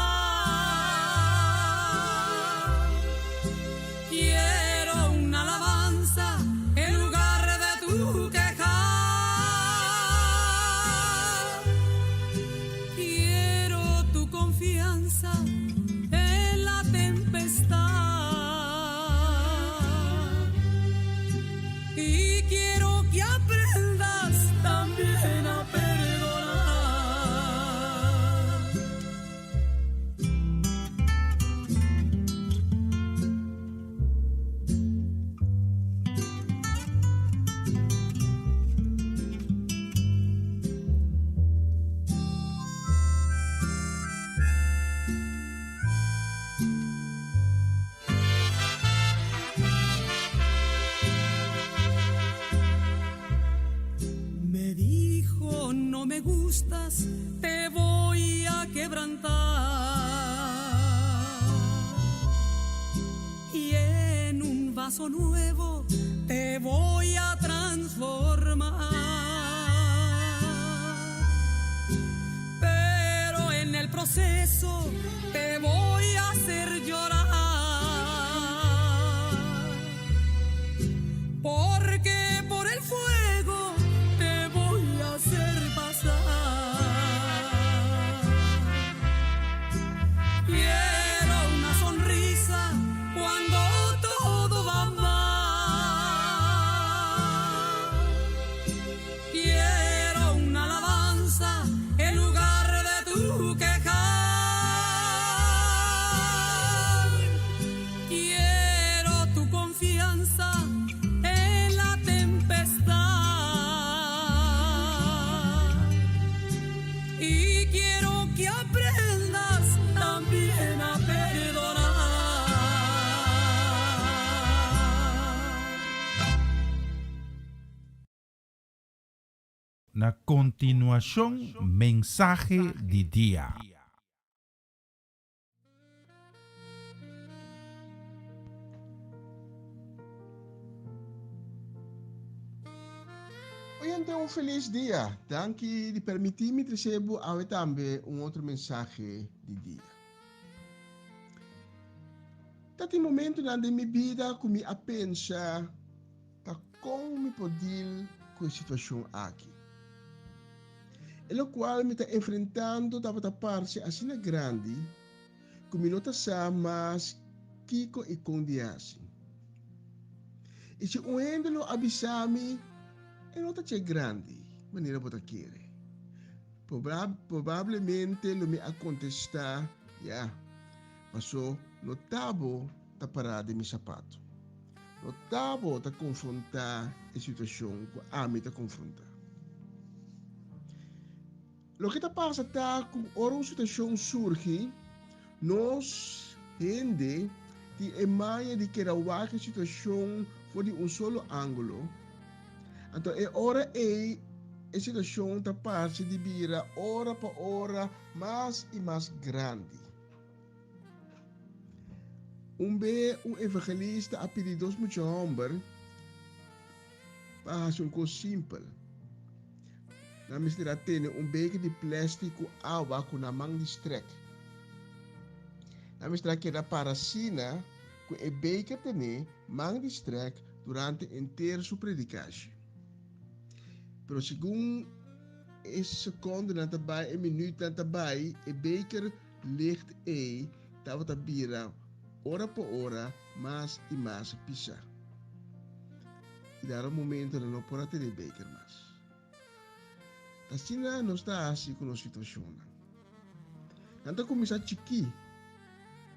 Quiero una alabanza en lugar de tu quejar. Quiero tu confianza en la tempestad. Y quiero que aprendas también a perdonar. Me dijo, no me gustas, te voy a quebrantar, y en un vaso nuevo te voy a transformar. Pero en el proceso te voy a hacer llorar, porque por el fuego te voy a hacer pasar. Quiero una sonrisa cuando todo va mal. Quiero una alabanza en lugar de tu quejar. na continuación mensaje de día. Oyente, um feliz dia. Danke de permitir-me receber também outro mensagem de dia. Tati momento na minha vida que me a pensar como me poder com a situação aqui. E o qual me está enfrentando da parte assim grande que me nota mais kiko e condiasi. E se um endelo avisar-me e nota c'è grande, maneira bota querer. Probavelmente lo me a contestar, passou notável ta parada mi sapato. Notável ta confrontar a situação que a me ta confrontar. Lo que ta passa tá com uma situação surge, nós gente de emaia de que a situação for de solo ângulo. Então, é hora a situação da parte de vira hora para hora mais e mais grande. Evangelista a pedir dos muitos homens para fazer uma coisa simples. Na mistura tem beker de plástico água com a mão de strek. Na mistura que na parasina com o beker tem mão de strek durante inteiro sua predicação. Pero segundo seconde na tabai, minuto na tabai, o beker ligt tava tabira hora por hora, mais e mais pisar. E dar momento não pode ter o beker mais. Assim não está assim com a situação. Não começa a chiqui,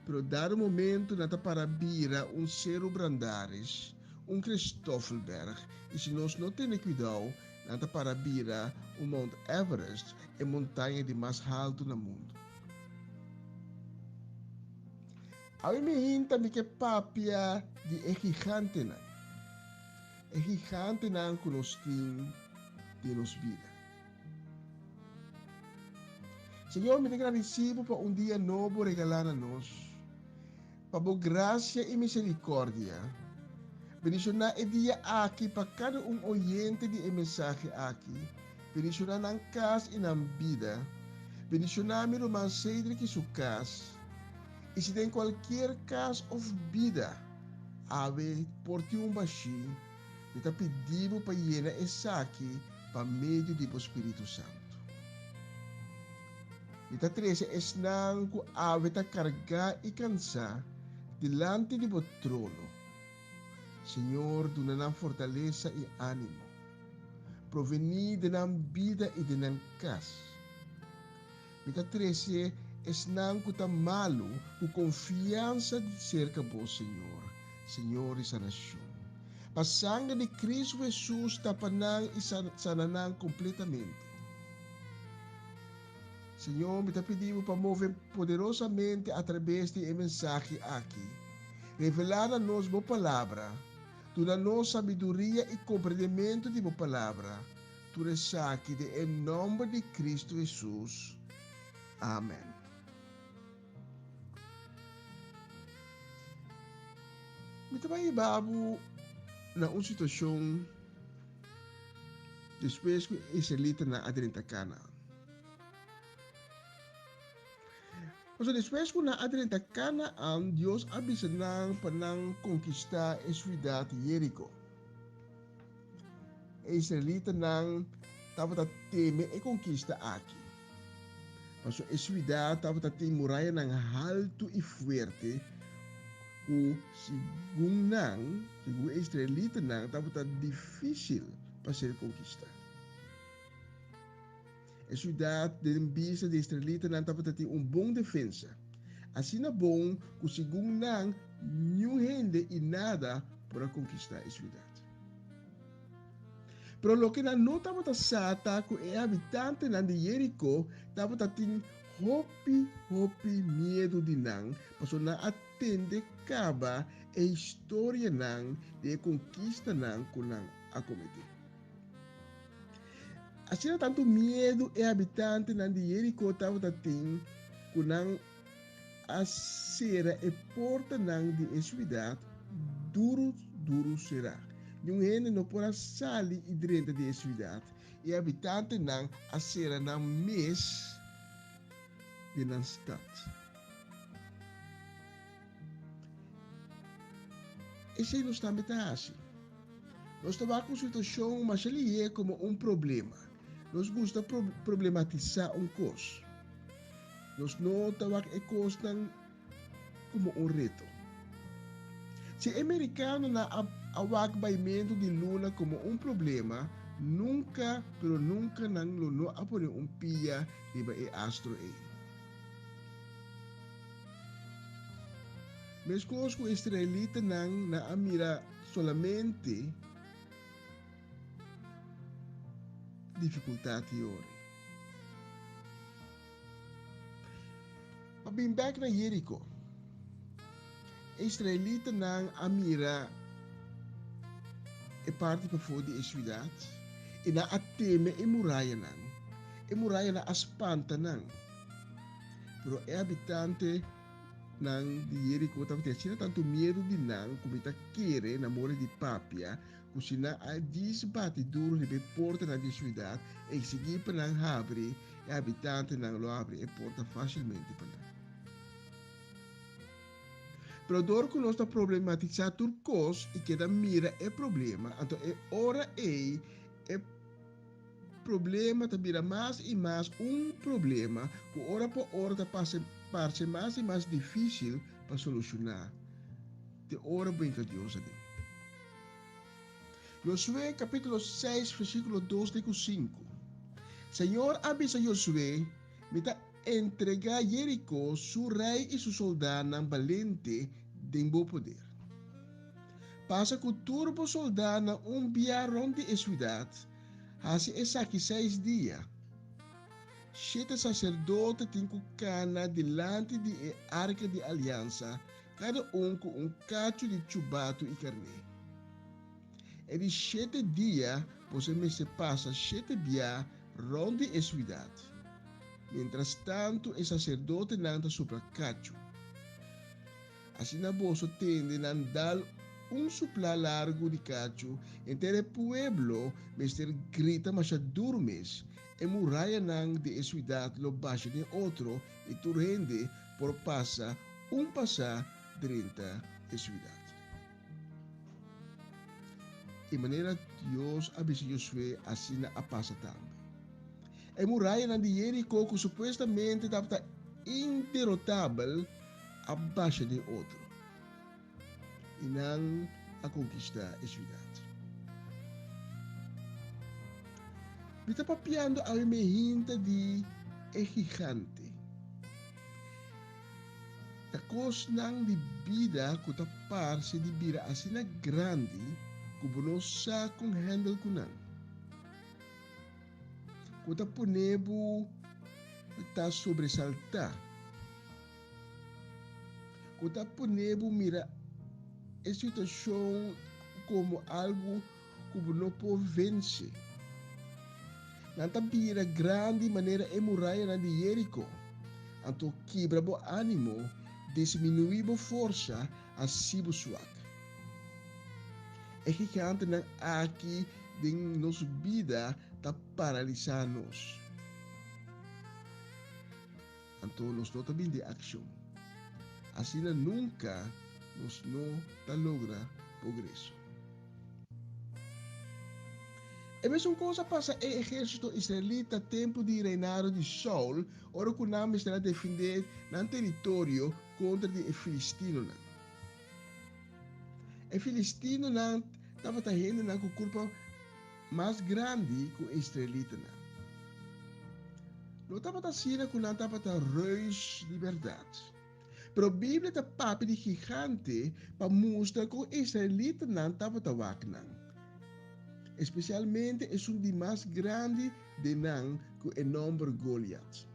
pero dar momento não para bira Cerro Brandares, Christoffelberg, e se nós não temos cuidado, nada para bira Mount Everest, a montanha de mais alto no mundo. A mim me hinta que papia de gigante não. É gigante não que nós temos de nos vida. Senhor, me agradecido por dia novo regalar a nós, para a graça e misericórdia. Bendicionar o dia aqui para cada oyente de mensagem aqui. Bendicionar na casa e na vida. Bendicionar meu irmão Cedric e sua casa. E se tem qualquer caso ou vida, ave por ti baixinho, eu está pedindo para llenar essa aqui para meio do Espírito Santo. Eu está trazendo esse nango, ave está carregar e cansar delante do trono. Senhor, dona fortaleza e ânimo. Provenir de na vida e de na casa. Mita 13, es nang kuta malo, com confiança de cerca bo Senhor. Senhor e sanação. A sangue de Cristo Jesus tapanang e sananang completamente. Senhor, me pedimos para mover poderosamente através de mensagem aqui. Revelar a nós boa palavra. Dá-nos sabedoria e compreendimento de boa palavra. Tu aqui em nome de Cristo Jesus. Amém. Me trabalhei babo na uma situação depois que Israelita na adrenta Cana. Mas depois que na adrenta Cana, Deus avisa para conquistar a cidade de Jerico. A Israelita não estava teme e conquista aqui. Mas a cidade estava tendo muralha alto e forte. O segundo a Israelita estava difícil para ser conquistada. A cidade de vista de Israelita estava tendo bom defesa. Assim é bom que o segundo não rende e nada para conquistar a cidade. Pero lo que não estava sata que o habitante de Jerico estava tendo hopi medo de não, mas não atende caba a história não de conquista não que não acometeu. Assim tanto medo e habitante nan de Jericó tava tem kunang a sera e porta nan de cidade duro será. Yung hene no pora sali e dentro de cidade e habitante nan a sera nan mes de nan stad. Esse não está metade. Nós estamos com situação, mas ele é como problema. Nós gostamos de problematizar coisa. Nós não estamos com como reto. Se americano na awakbaimento de luna como problema, nunca, pero nunca nang luno apone pia di ba astro e. Mas conosco israelita nang na amira solamente dificuldade ori. Pabimbak na Jericho. Israelita nang amira e parte pa for di cidade e na ateme e muraya nang. E muraya na aspanta nang. Pero e habitante nang di Jericho tapos tinha tanto medo de nang kumita kere na more di papia kusina a disbate duro de porta na di cidade e seguir pa nang abre e habitante nang lo abre e porta facilmente pa nang. Pero door que nós está problematizar turcos e que da mira é problema, então é hora é problema tá vira mais e mais problema que hora por hora tá passa mais e mais difícil para solucionar. De hora bem que Deus ali. Josué capítulo 6 versículo 2 de 5. Senhor avisa Josué, me tá entregar Jericó, su rei e su soldado valente de bom poder. Passa que o turbo soldado viaram de cidade, assim é aqui 6 dias. 7 sacerdotes têm cana delante de arca de aliança, cada com cacho de chubato e carne. E de 7 dias, você me se passa 7 dias ronde a cidade. Mientras tanto, o sacerdote nanda sobre cacho. Assim na bolsa tende nandar supla largo de cacho, entre o pueblo, mister grita mas dormes, e muralha nang de cidade lo baixa de outro, e turrende por passa passa 30 cidade. E maneira Deus avisa Josué assim a passa também. E muralha na de Jericó que supostamente estava inderrotável abaixo de outro. E não a conquistar a cidade. Me está papiando a minha hinta de gigante. A coisa não de vida que está parte de vida assim grande que não sabe com handle com não. Kota punebo está sobressaltar. Kota punebo mira a situação como algo que não pode vencer. Nanta bira grande maneira e muralha na de Jericho. Anto quebra bo ânimo, diminuir bo força, assim bo suak. E que canta na aqui de nossa vida está paralisando-nos. Então, nós não também de ação. Assim, nunca nós não logra progresso. E mesma coisa passa no exército israelita tempo de reinado de Saul, ora que não está a defender no território contra os filistinos. Os filistinos estavam tendo uma culpa mais grande que o israelita. Não estava assim que não estava reis liberdade. Pero a Bíblia está papo de gigante para mostrar que o israelita não estava tawaknan. Especialmente é de mais grande de não que o nome Goliath.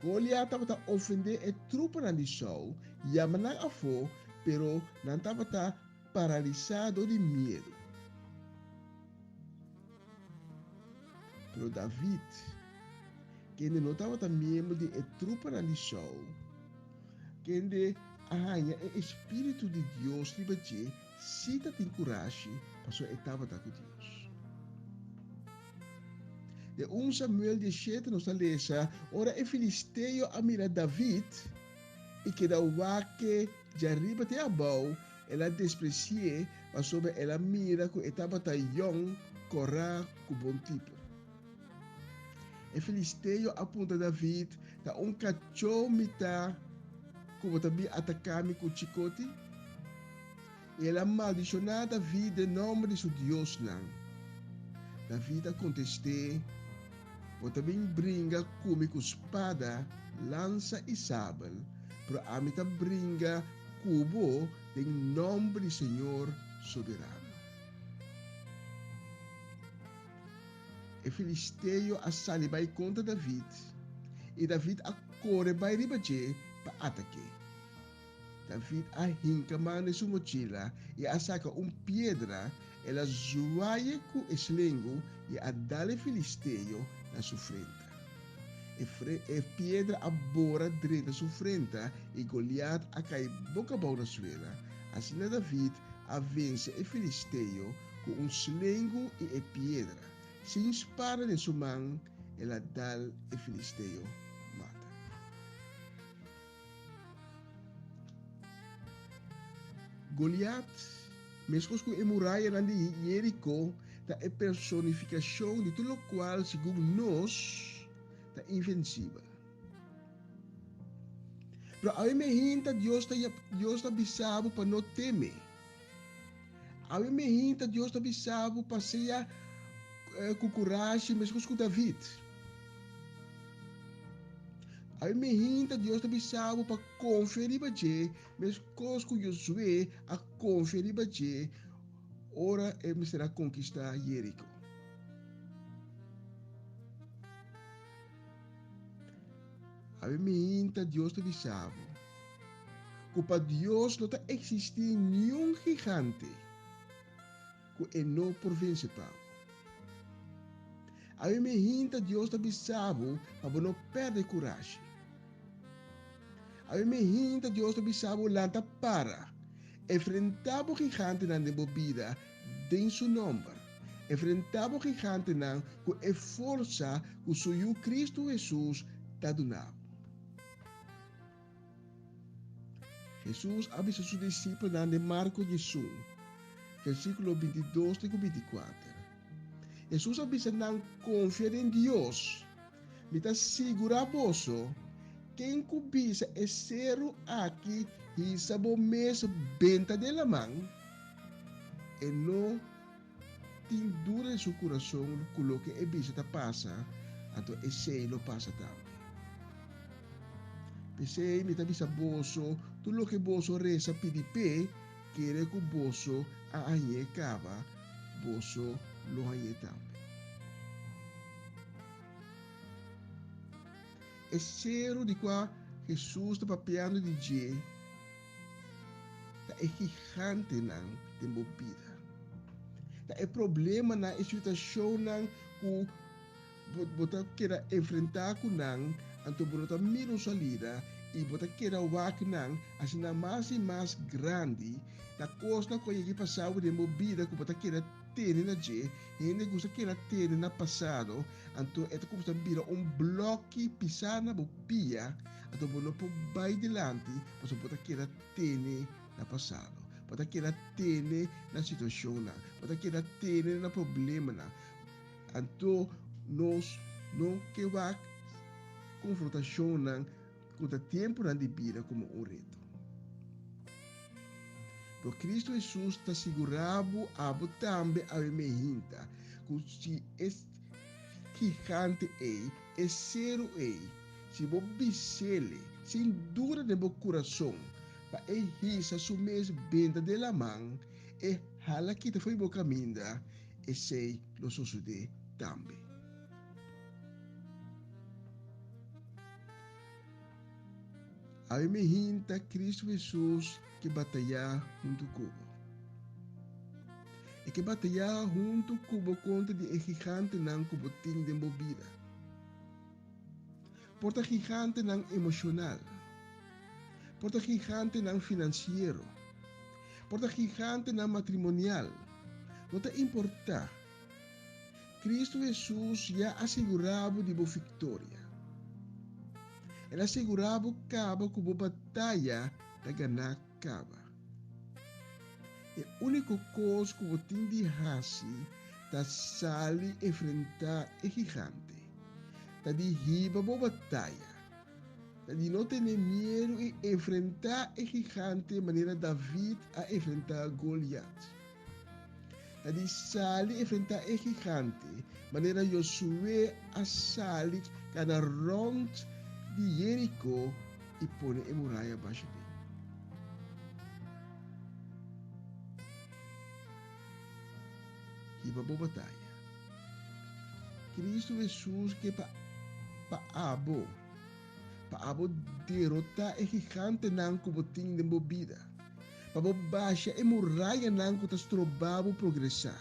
Goliath estava a ofender a tropa de Saul, e a não a fo, pero não estava paralisado de medo. Pero David, que não estava também de trupa na lição, que de o Espírito de Deus que cita tem coragem para sua etapa da com Deus. De 1 Samuel 17 nos lesa, ora e Filisteu a mira David e que da waque de arriba te abau, ela desprecie, mas sobre ela mira que etapa ta young, corra, com bom tipo. E Filisteu apunta David da cachorro mita como também atacame com chicote. E ela maldicionou David em nome de seu Deus não. David contestou, ou também brinca com espada, lança e sabel, para a mita brinca cubo em nome do Senhor soberano. E Filisteu a sali vai contra David, e David a corre vai ribaje para ataque. David a hinca mano sua mochila e a saca pedra, ela zoaia com eslengo e a dale Filisteu na sua frente. E pedra a bora dentro da sua frente e Goliat a cai boca a boca na suela. Assim David a vence e Filisteu com slengo e pedra. Sem espada em sua mão, ela dal e Filisteu mata. Goliat, mesmo com a muralha de Jerico, é personificação de tudo o qual, segundo nós, é invencível. Pero a mim hinta Deus está bisabo para não temer. A mim hinta Deus está bisabo para ser com coragem, mesmo com David. A mim hinta Deus está bisabo para conferir para você, mesmo com Josué a conferir para você, ora ele será conquistar Jerico. A mim hinta Deus está bisabo que para Deus não existe nenhum gigante que não por vencer para. A mim hinta Deus está bisabo para não perder coragem. A mim hinta Deus está bisabo lanta para enfrentar o gigante na vida em seu nome. Enfrentar o gigante na com a força que o seu Cristo Jesus está dando. Jesus avisa seus discípulos em Marcos 18, versículo 22 e 24. Jesus avisa não confiar em Deus. Me está segura vosso. Quem cubisa é ser aqui e sabe mês benta de la mão e não tem dura em seu coração com que é bisa ta passa, então esse lo passa também. Pensei me está bisa vosso, tudo que vosso reza pedipe, querer que vosso a anhe cava, vosso lo anhe também. É sério de qual Jesus está papiando de Jê, é gigante não tem vida. É problema na situação não que você quer enfrentar com não, então você mira salida e você quer wak não, assim na mais e mais grande, na coisa que você passar de vida que você quer ter na Jê, e ainda você quer ter no passado, então é como se vira bloco pisar na pia, então você pode vai delante, mas você quer ter no passado. Você quer ter na situação, você quer ter no problema, então nós não queremos confrontação com o tempo de vida como reto. Pero Cristo Jesus está segurado a também a hinta, que se é gigante é zero se você bisele, sem dúvida de seu coração, para risa su mes benda de la mão, e hala que te foi bo caminda, e sei lo sucede também. A me hinta Cristo Jesus que batalha junto comigo. E que batalhar junto cubo contra de gigante não cubo ting de movida. Porta gigante não emocional. Porta gigante não financeiro. Porta gigante não matrimonial. Não te importa. Cristo Jesus já assegurava de boa vitória. Ele assegurava cabo cubo batalha da ganhar caba. A única coisa que você tem de fazer é sair enfrentar o gigante. É de riba boa batalha. É de não ter medo e enfrentar o gigante de maneira David a enfrentar Goliath. É de sair enfrentar o gigante maneira Josué a sair cada rond de Jericho e põe a muralha abaixo dele. Riba boa batalha. Cristo Jesus que para abo derrotar o gigante não como tem de movida. Para baixa a muralha não que tas trobavo progressar.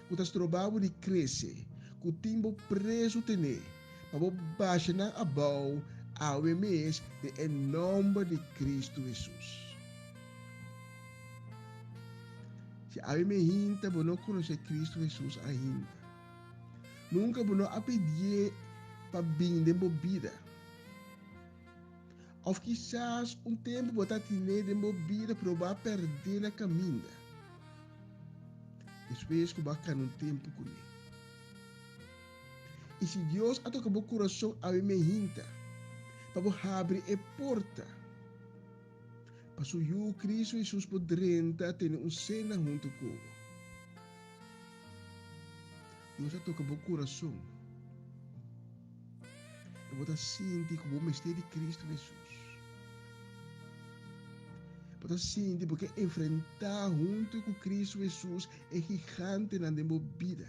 Que tas trobavo de crescer. Que o tempo preso tener. Para baixa não abau ao mês de em nome de Cristo Jesus. Se a me hinta, você não conhece Cristo Jesus ainda. Nunca você não pedir para vir de movida. Ou quizás tempo você tem de movida para você perder a caminho. Depois que você tem tempo com ele. E se Deus a tocar o coração a me hinta, para você abrir a porta. Para o Cristo Jesus poderá ter cena junto com Deus a tocar o coração. E você sente como o mistério de Cristo Jesus. Você sente porque enfrentar junto com Cristo Jesus é gigante na movida.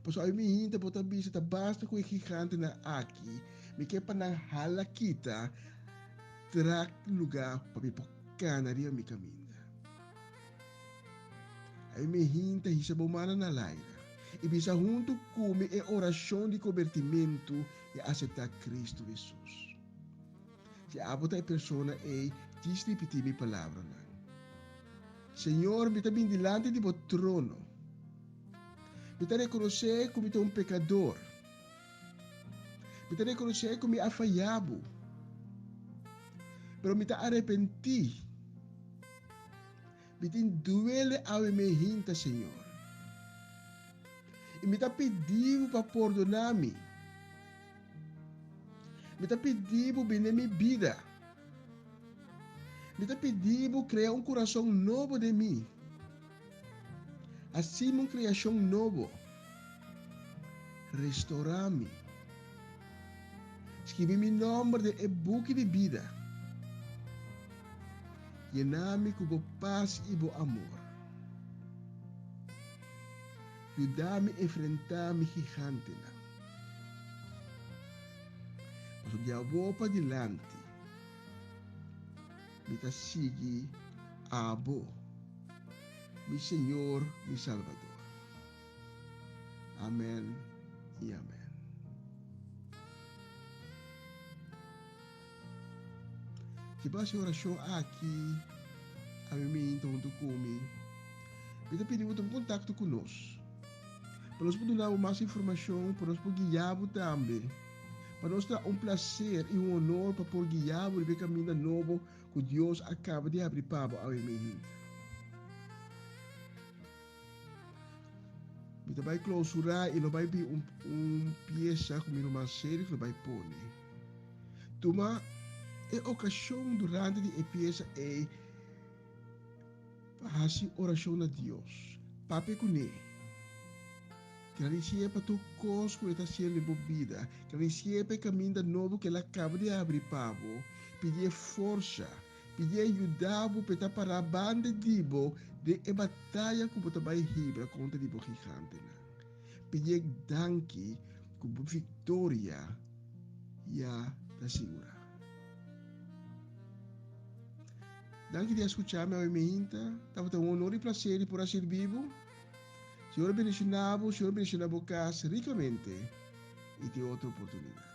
Por isso, me hinta, você vista, basta com o gigante na aqui, me quer para na halakita, terá lugar para me canaria me caminho. Aí me hinta e se bomara na laira. E bisa junto come a oração de convertimento e aceitar Cristo Jesus. Se a outra pessoa é diz repetir minha palavra. Senhor, me está bem delante de seu trono. Me está reconhecer como um pecador. Me está reconhecer como afaiado. Pero me está arrepentir. Me tem duele a me hinta, Senhor. E me está pedindo para perdonar-me. Me está pedindo para bem minha vida. Me está pedindo para criar coração novo de mim. Assim, uma criação nova. Restaurar-me. Escrever meu nome de e-book de vida. Llenar-me com paz e amor. Ajudar-me a enfrentar meu gigante. Mas o diabo para adiante. Me está seguindo a bo. Mi Senhor, mi Salvador. Amém e amém. Se você oração aqui, a mim junto comigo, eu pedir um contato conosco. Para nós poder dar mais informação, para nós poder guiar também. Para nós dar prazer e honor para poder guiar o caminho novo que Deus acaba de abrir para a mim. Kita vai clausurar e não vai ter peça como uma série que vai pôr. Toma a ocasião durante a peça é fazer oração a Deus. Pape com ele. Que ele sepa tu coisa que está sendo envolvida. Que ele sepa o caminho novo que ele acaba de abrir para pedir força. Pedir ajuda para a banda de batalha que você vai ribra contra o gigante. Pedir danke como vitória e a da segura. Danke di escucharme hoy, mi hinta. Estamos un honor y placer por ser vivo. Senhor bendicionado, Senhor bendicionado casa ricamente e tem outra oportunidade.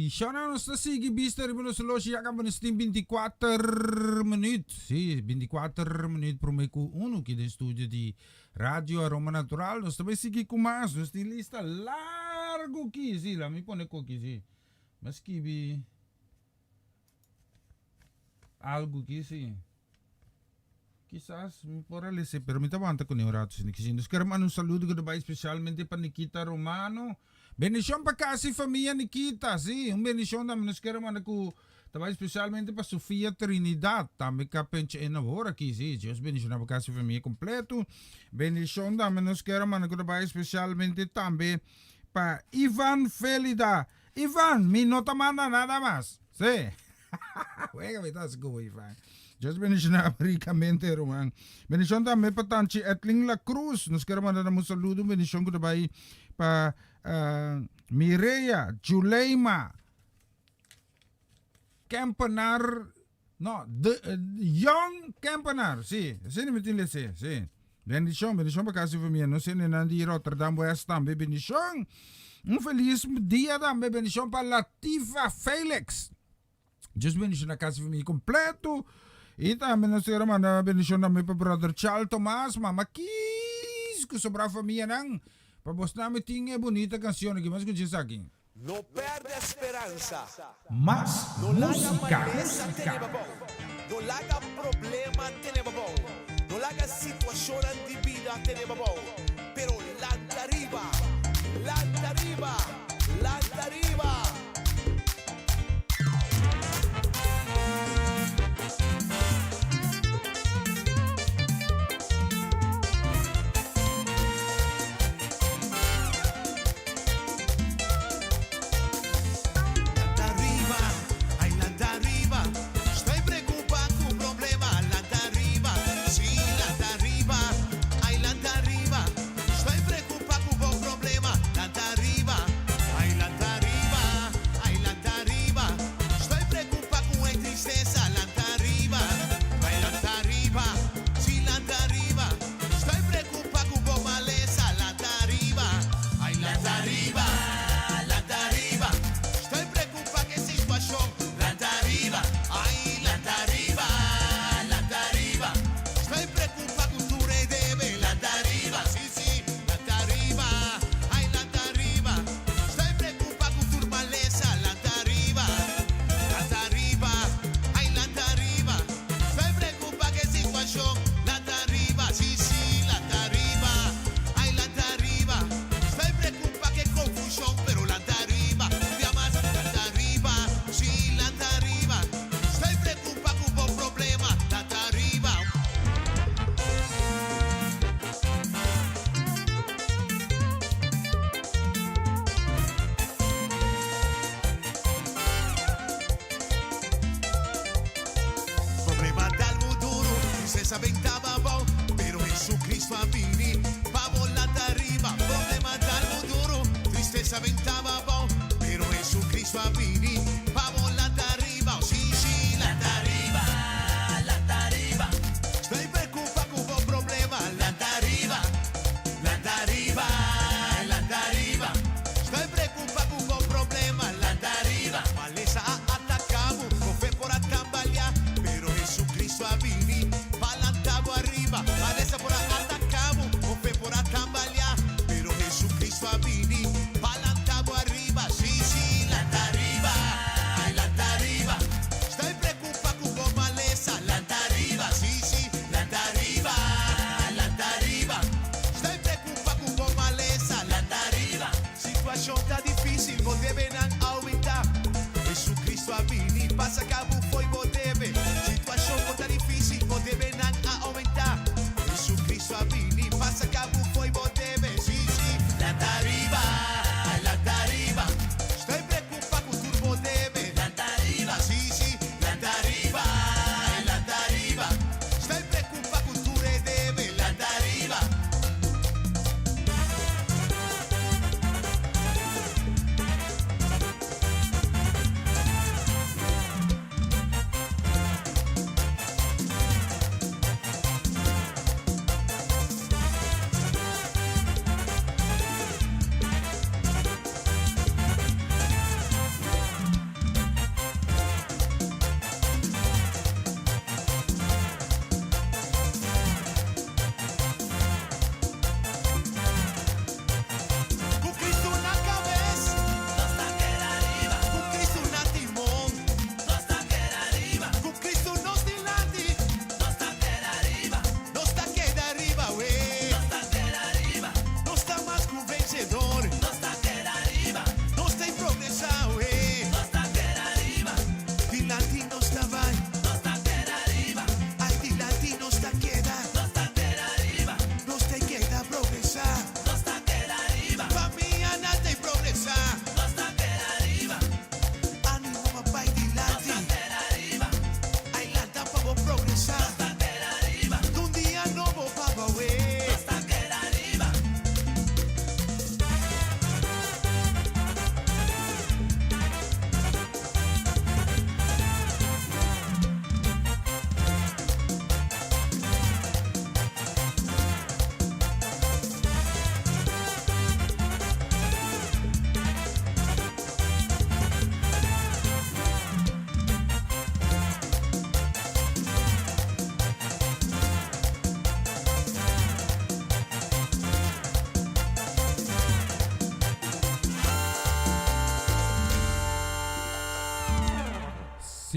Siya na nos sige bister mo sa lo siya ka mo 24 minute. Si 24 minute pro may ku uno ki den studio di Radio Aroma Natural. Nos tabi sige kumas, nos di lista largo ki si la mi pone ko ki si. Maski bi algo que sí. Quizás por el ese, pero me estaba antes con Euratos ni que nos queremos un saludo que va especialmente para Nikita Romano. Bendición para casi familia Nikita, sí, un bendición también nos queremos que estaba especialmente para Sofía Trinidad, también que penche en ahora aquí, sí, Dios bendición para casi familia completo. Bendición también nos queremos que va especialmente también para Iván Felida. Iván, mi nota manda nada más, sí. Juega, me estás como Iván. Just bendición ricamente, Roman. Bendición también para Tanchi Etling La Cruz. Nos queremos mandar un saludo. Bendición que también para Mireya, Juleima, Campanar. No, Young Campanar. Sí, sí, me entiendes, sí. Bendición para casi familia. No sé, en Andy Rotterdam, West también. Bendición. Un feliz día también. Bendición para Latifa Felix. Just bendición a casi familia completo. Y también nos quiero mandar bendición también para brother Charles Tomas, Mama Kiss, que sobra familia nang. Para vos namin tinga bonita canción que más escuches aquí. No perde esperanza. Más No la haga música. maleza tenebabón. No la haga problema tenebabón. No la haga situación de vida tenebabón. Pero lanta arriba, lanta arriba, lanta arriba. Aventava bom, pero Jesucristo a vini, pa volata arriba, problema dal duro, tristeza aventava bom, pero Jesucristo a vini, pa volata arriba, oh, sì, lata arriba, stai preoccupa con un problema, lata arriba, stai preoccupa con un problema, lata arriba, maleza a atacamo, con fe por atamballar, pero Jesucristo a vini, arriba, maleza por atacamo, o fe por atambalear, pero Jesucristo a vini, palantabo arriba, sí, lanta arriba, ay lanta arriba, estoy preocupa con vos maleza, lanta arriba, sí, lanta arriba, estoy preocupa con vos maleza, lanta arriba, situación está difícil, vos deben aumentar, Jesucristo a vini, pasa cabo foi vos debe, situación está difícil, vos deben aumentar. Jesucristo a vini, passa cabo foi vos debe, sí, lanta arriba, estoy preocupa con tu vos debe, lanta arriba, sí, lanta arriba, estoy preocupa con tu re debe, lanta arriba.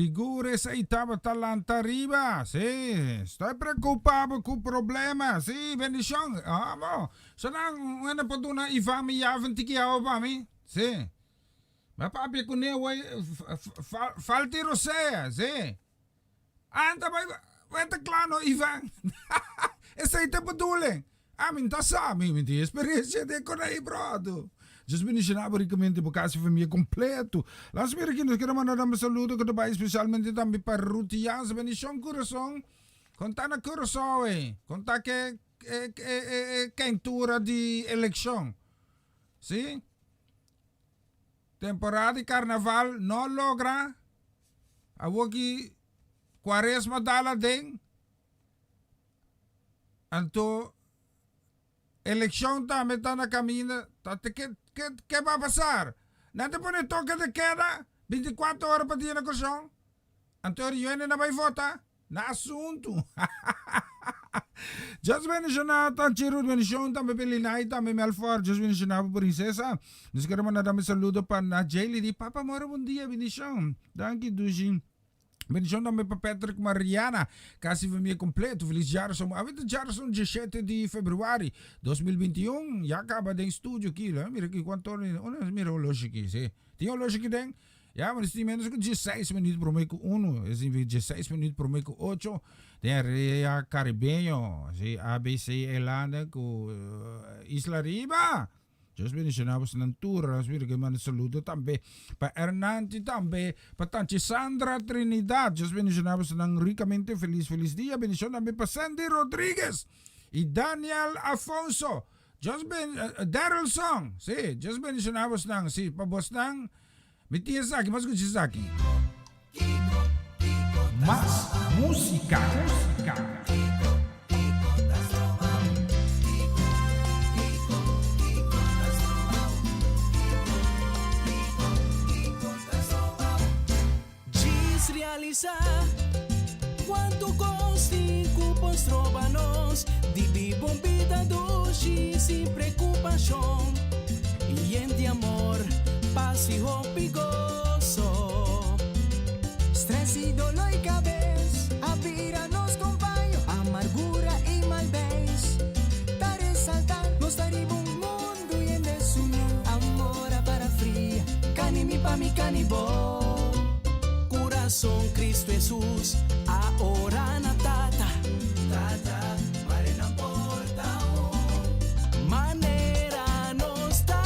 Seguro esa estaba talanta arriba, sí. Estoy preocupado con problemas, sí, bendición. Amo. Senang, ano po doon na ifami yavan tiki ako pa mi? Sí. Mapapi ko niya, falti rosea, sí. Anta ba, weta klano, Ivan. Essa aí tá bedoeling. Amin, dat sabe, met die experiência de konai, brado. Just bendicionado ricamente por causa da família completo. Las mira que nos queremos mandar um saludo que vai especialmente também para Rutias, bendição coração. Conta na coração, conta que quentura de eleição. Sim? Temporada de carnaval não logra. Awaki Quaresma dala ding. Anto eleição também está na caminho. ¿Qué va a pasar? ¿Nada pone toque de queda? 24 horas para tirar corazón. Antonio, yo no voy a votar. Na asunto. Just mencionado, tan chirut mencionado, también pelinay, también me alfor. Just mencionado, princesa. Nos queremos mandar un saludo para na Jaylee. Di, Papa, mora buen día, bendición. Thank you, Dushin. Bendição também para Patrick Mariana, casi família completo. Feliz Jarson. A vida Jarson, 17 de fevereiro 2021. Já acaba de estúdio aqui, né? Mira aqui quanto mira o loja aqui, sim. Tem o loja aqui dentro? Já, mas tem menos que 16 minutos por meio com 1. Assim, 16 minutos por meio com 8. Tem a Rea Caribenho, sim. ABC Elana com Isla Riba. Just mencionamos ng tour, mira que manda saludo também para Hernante também, para Tanchi Sandra Trinidad. Just mencionamos ng ricamente feliz dia. Bendición também para Sandy Rodriguez y Daniel Afonso. Just Daryl Song, sí. Just mencionamos ng sí, pabos ng Mitiasaki, mas Kuchisaki. Más música. Realizar quanto gosti cupons trovanos di vivo vida doce sem preocupação e de amor paz e hope gozo Stress y dolor y cabeza Avira nos compañero Amargura y malvez Para resaltar Nos daría un mundo y en desunión Amor para fría Canimi pa mi canibó Coração Cristo Jesus, ahora na tata, mare na porta, maneira nos tá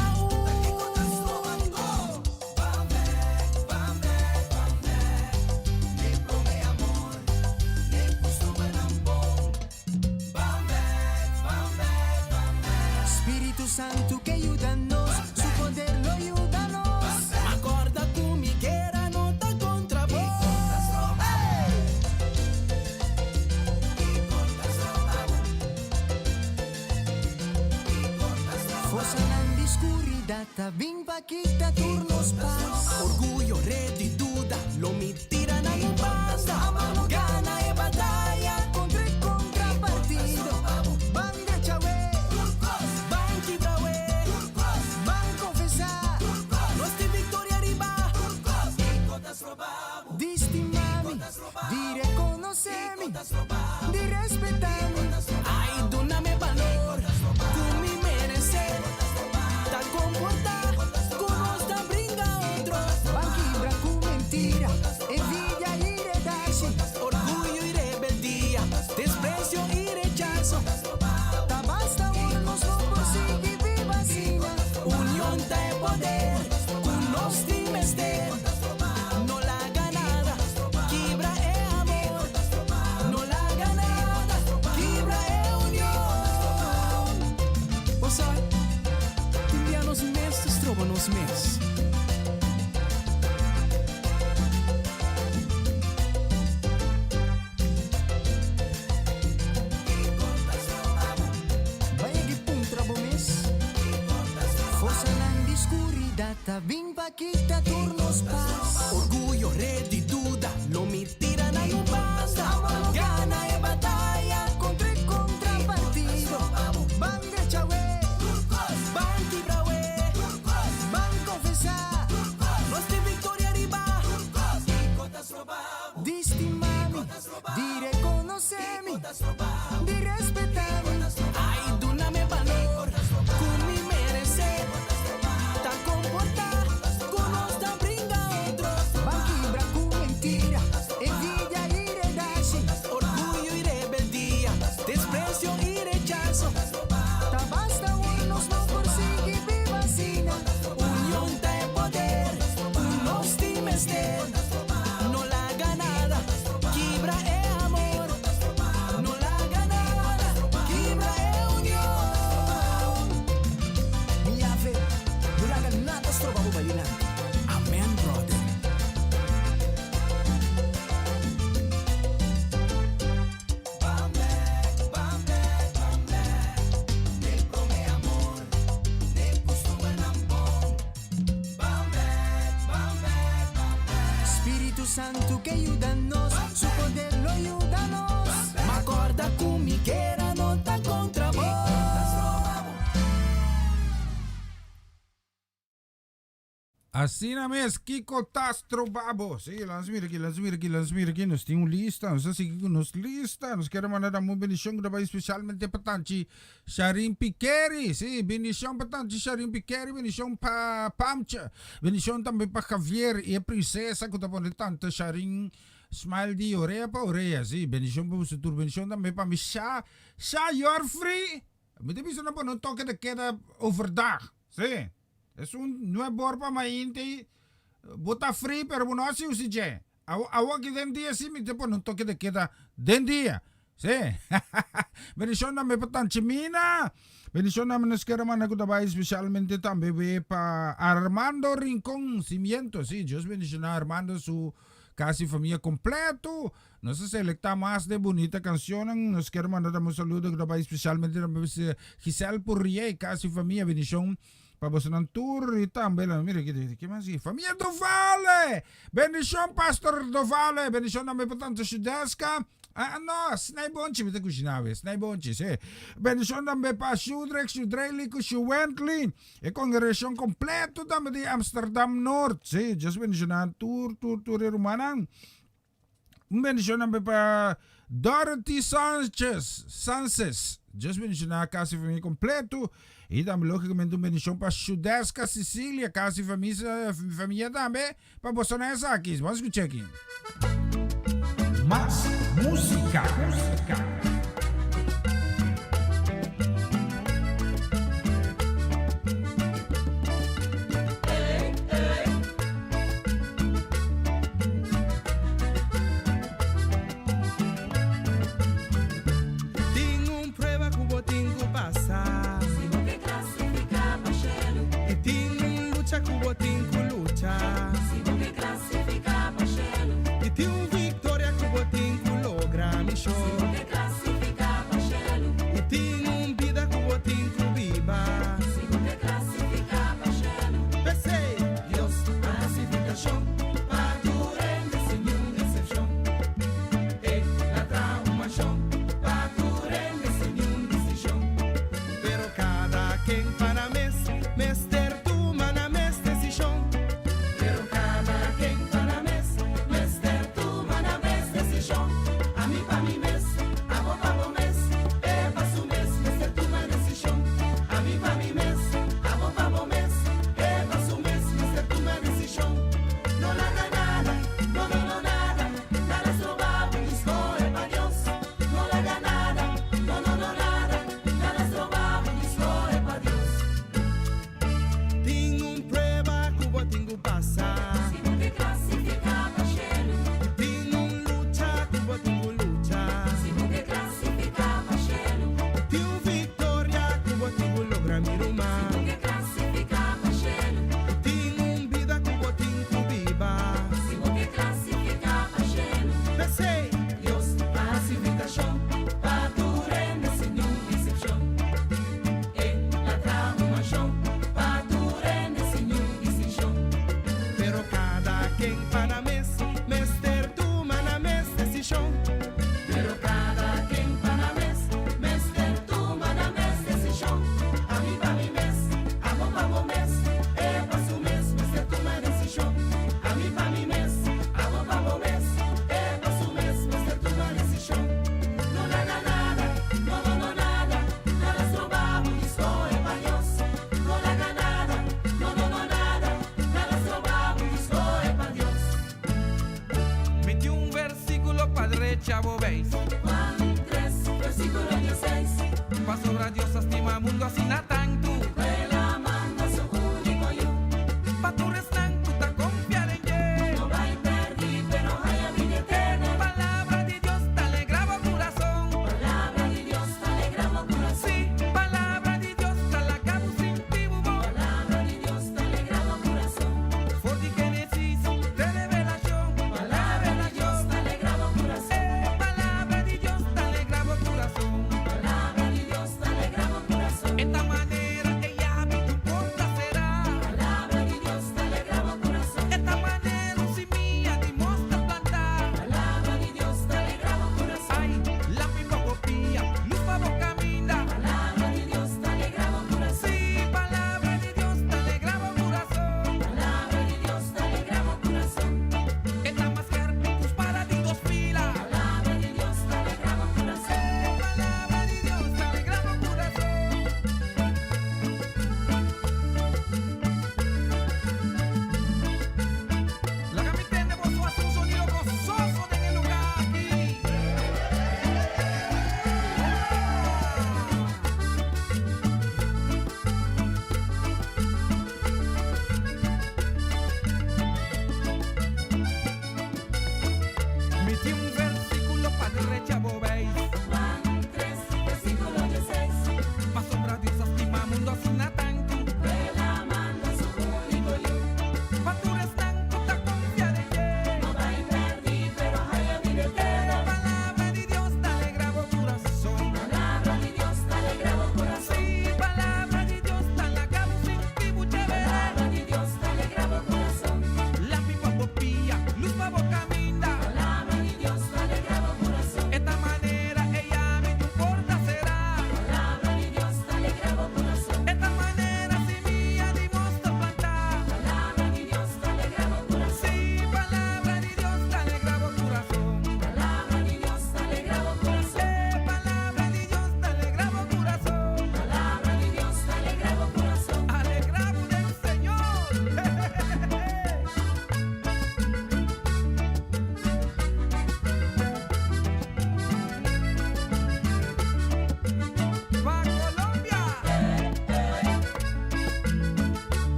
nem prome amor, nem costume não bom, Espíritu Santo que ayúdanos Su poder lo ayúdanos acorda comigo. Data vim pa kita turnos paz Orgulho, rede, duda, lo me tira na banda. Gana e batalha Contra contrapartido Van de chave Van quebraue Van confesar Nós tem vitória riba Di stimami Di reconocermi Di respettarmi Ai, donami valor Come merecer Da comportar Conosco da brinca outro Van quebra con mentira Envidia y redaci Orgulho e rebeldia Desprezo e rechazo Ta basta unos no consigue viva sina União tá é poder Conosco tem mester No larga nada Quebra é amor No larga nada Quebra é união Você Tinha nos meses Trova nos meses Vaya que pun trabo mes Forza nan discuridata Vim pa kita turnos paz Orgulho, rede, duda Lo me tira na banda. Gana e batalha Contra contrapartido Van de chave Van quebraue Van confesar Nós tem vitória riba Van Santo que ayúdanos, su poder lo ayúdanos. Me acorda con mi que era nota contra vos. Assim na mes, Kiko Tastro Babo. Sige, langsung aqui. Nós temos lista, nós seguimos nos lista. Nós queremos mandar uma bendição que vai especialmente para Tanti Sharim Piqueri. Sim, bendição para Tanti Sharim Piqueri, bendição para Pamcha, bendição também para Javier e a princesa que está pondo tanta Sharim Smile de orelha para orelha. Sim, bendição para você, bendição também para mim. Sha you're free. Me tem visto não não toque de queda overdag. Sim. Não é bom para mim, inte botar free, pero não se usa já. Awa que den dia sim, depois não toque de queda den dia. Sim. Bendição também para Tanchimina. Bendição também nos queremos mandar que trabalhe especialmente também para Armando Rincón Cimiento. Sim, Deus bendicionar Armando su casi família completo. Nós selectamos mais de bonita canção. Nós queremos mandar um saludo que trabalhe especialmente para Giselle Purrier, casi família, bendição. Para você não tour e também, mira que mais aqui, família do Vale, bendição pastor do Vale, bendição também para tanta Sudesca, não, snai bonchi, me te cucinava, snai bonchi, sim, bendição também para Sudrelico, Shuwentley, e congregação completo também de Amsterdam Norte, sim, just bendição tour Rumanang, bendição também para Dorothy Sanchez, just bendição a casa família completo. E também, logicamente, uma bendição para Sudesca, Sicília, casa e família também, para você nessa aqui. Vamos escutar aqui. Más música. Tenho prueba que vou ter que passar. Lucha que vou ter que lutar. E tem vitória que vou ter que lograr, me show. E tem vida que vou ter que viver. Pensei, Deus, classificação, para durar sem nenhuma exceção. E na traumação, para durar sem nenhuma decisão. Pero cada quem para mês ter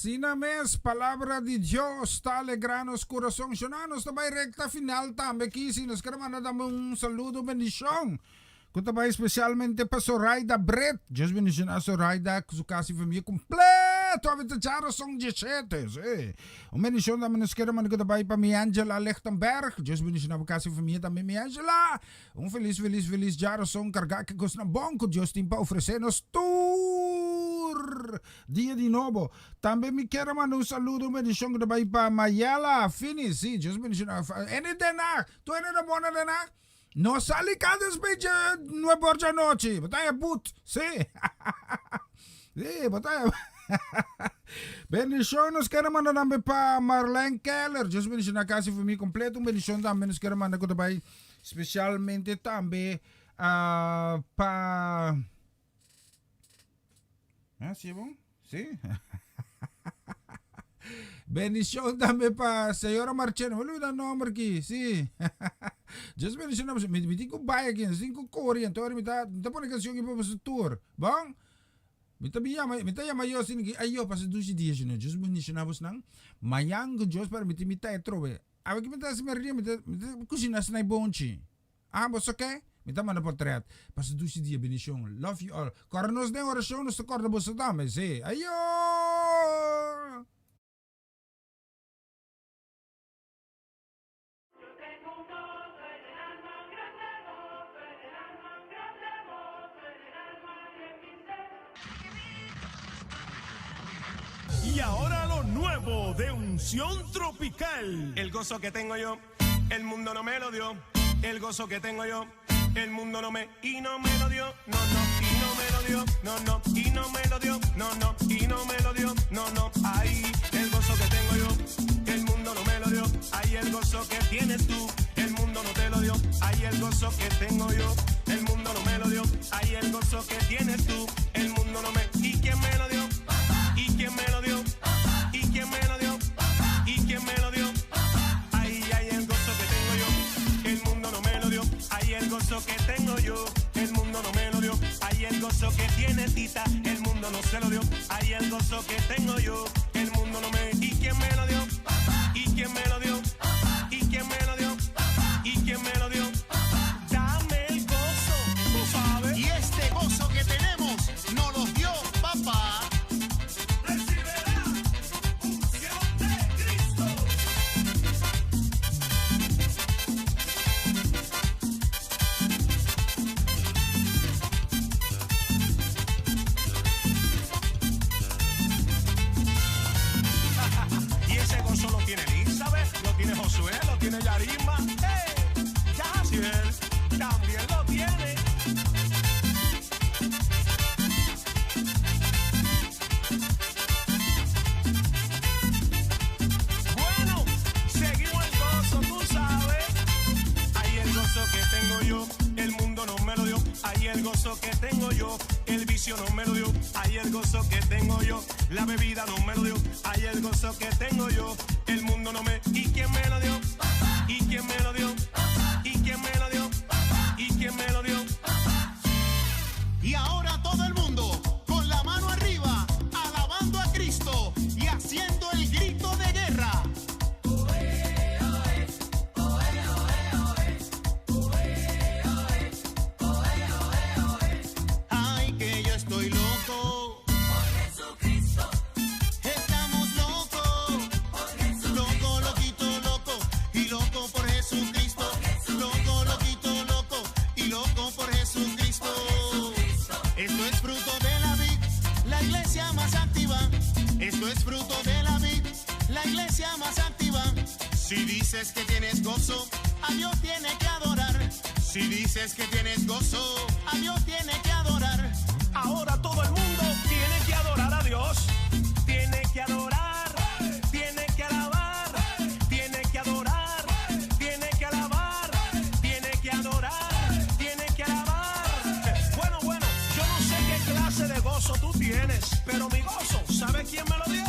Asina mes, palabra de Dios, está alegrando os corazones. Sionanos, tabay recta final tambe kisi. Nos queremos dar un saludo, bendición. Kung tabay especialmente pa Zoraida Brett. Dios bendición a Zoraida, su casi familia completo. A vitacharo song 17. Un bendición también nos queremos kung tabay pa mi Angela Lechtenberg. Dios bendición a casi familia también mi Angela. Un feliz jaro song carga que cos na bonco. Dios timpa ofrecernos Dia de novo. Também me quero mandar um saludo, uma bendição da Bahia para Mayela Fini. Sim, Deus bendição. Ene denak. Tu ene da bona denak? No sali cada vez 9 horas da noite. Batalha boot. Sim. Sim, batalha. Bendição nos quero mandar também para Marlene Keller. Deus bendição na casa família completa. Uma bendição também nos quero mandar da Bahia, especialmente também para ¿sí, bon? Sí. Bendición también para señora Marchena. ¿No olvida el nombre aquí? Sí. Just bendición. Me digo bye aquí. 5 Korean. Ahora me pone canción y para su tour. ¿Bon? Me llama yo sin que ayo para 12 días. Just bendición a vos nang. Mayang Dios para me trove. A ver que me está se me ríe. Me cocina snai bonchi. Ah, vos okay? Me tá mandando portret. Passa 12 dias, bendição. Love you all. Agora nós nem oração, nós acorda você também, sim. Ayo! Y ahora lo nuevo de Unción Tropical. El gozo que tengo yo, el mundo no me lo dio. El gozo que tengo yo, el mundo no me lo dio, no, y no me lo dio, no, y no me lo dio, no, y no me lo dio, no, ahí el gozo que tengo yo, el mundo no me lo dio, ahí el gozo que tienes tú, el mundo no te lo dio, ahí el gozo que tengo yo, el mundo no me lo dio, ahí el gozo que tienes tú, el mundo no me, ¿y quién me lo dio? ¿Y quién me lo dio? ¿Y quién me lo dio? ¿Y quién me lo dio? Ahí el gozo que tengo yo. Ahí el gozo que tengo yo, el mundo no me lo dio. Ahí el gozo que tiene Tita, el mundo no se lo dio. Ahí el gozo que tengo yo, el mundo no me. ¿Y quién me lo dio? ¿Y quién me lo dio? ¿Y quién me lo dio? ¿Y quién me lo dio? Dame el gozo, tú sabes. Y este gozo que tenemos nos lo dio papá. Recibirá unción de Cristo. Lo tiene Elizabeth, lo tiene Josué, lo tiene Yarima, Yaciel también lo tiene. Bueno, seguimos el gozo, tú sabes. Ahí el gozo que tengo yo, el mundo no me lo dio. Ahí el gozo que tengo yo, el vicio no me lo dio. Ahí el gozo que tengo yo, la bebida no me lo dio. Ahí el gozo que tengo yo, el mundo no me. ¿Y quién me lo dio? ¿Y quién me lo dio? ¿Y quién me lo dio? ¿Y quién me lo dio? Y ahora todo el mundo con la mano arriba, alabando a Cristo y haciendo el grito de guerra. Ay, que yo estoy loco. Por Jesucristo. Estamos locos. Por Jesucristo. Loco, loquito, loco. Y loco por Jesucristo. Loco, loquito, loco. Y loco por Jesucristo. Esto es fruto de la vid, la iglesia más activa. Esto es fruto de la vid, la iglesia más activa. Si dices que tienes gozo, a Dios tiene que adorar. Si dices que tienes gozo, a Dios tiene que adorar. Ahora todo el mundo tiene que adorar a Dios. Tiene que adorar, tiene que alabar, tiene que adorar, tiene que alabar, tiene que adorar, tiene que alabar. Bueno, yo no sé qué clase de gozo tú tienes, pero mi gozo, ¿sabe quién me lo dio?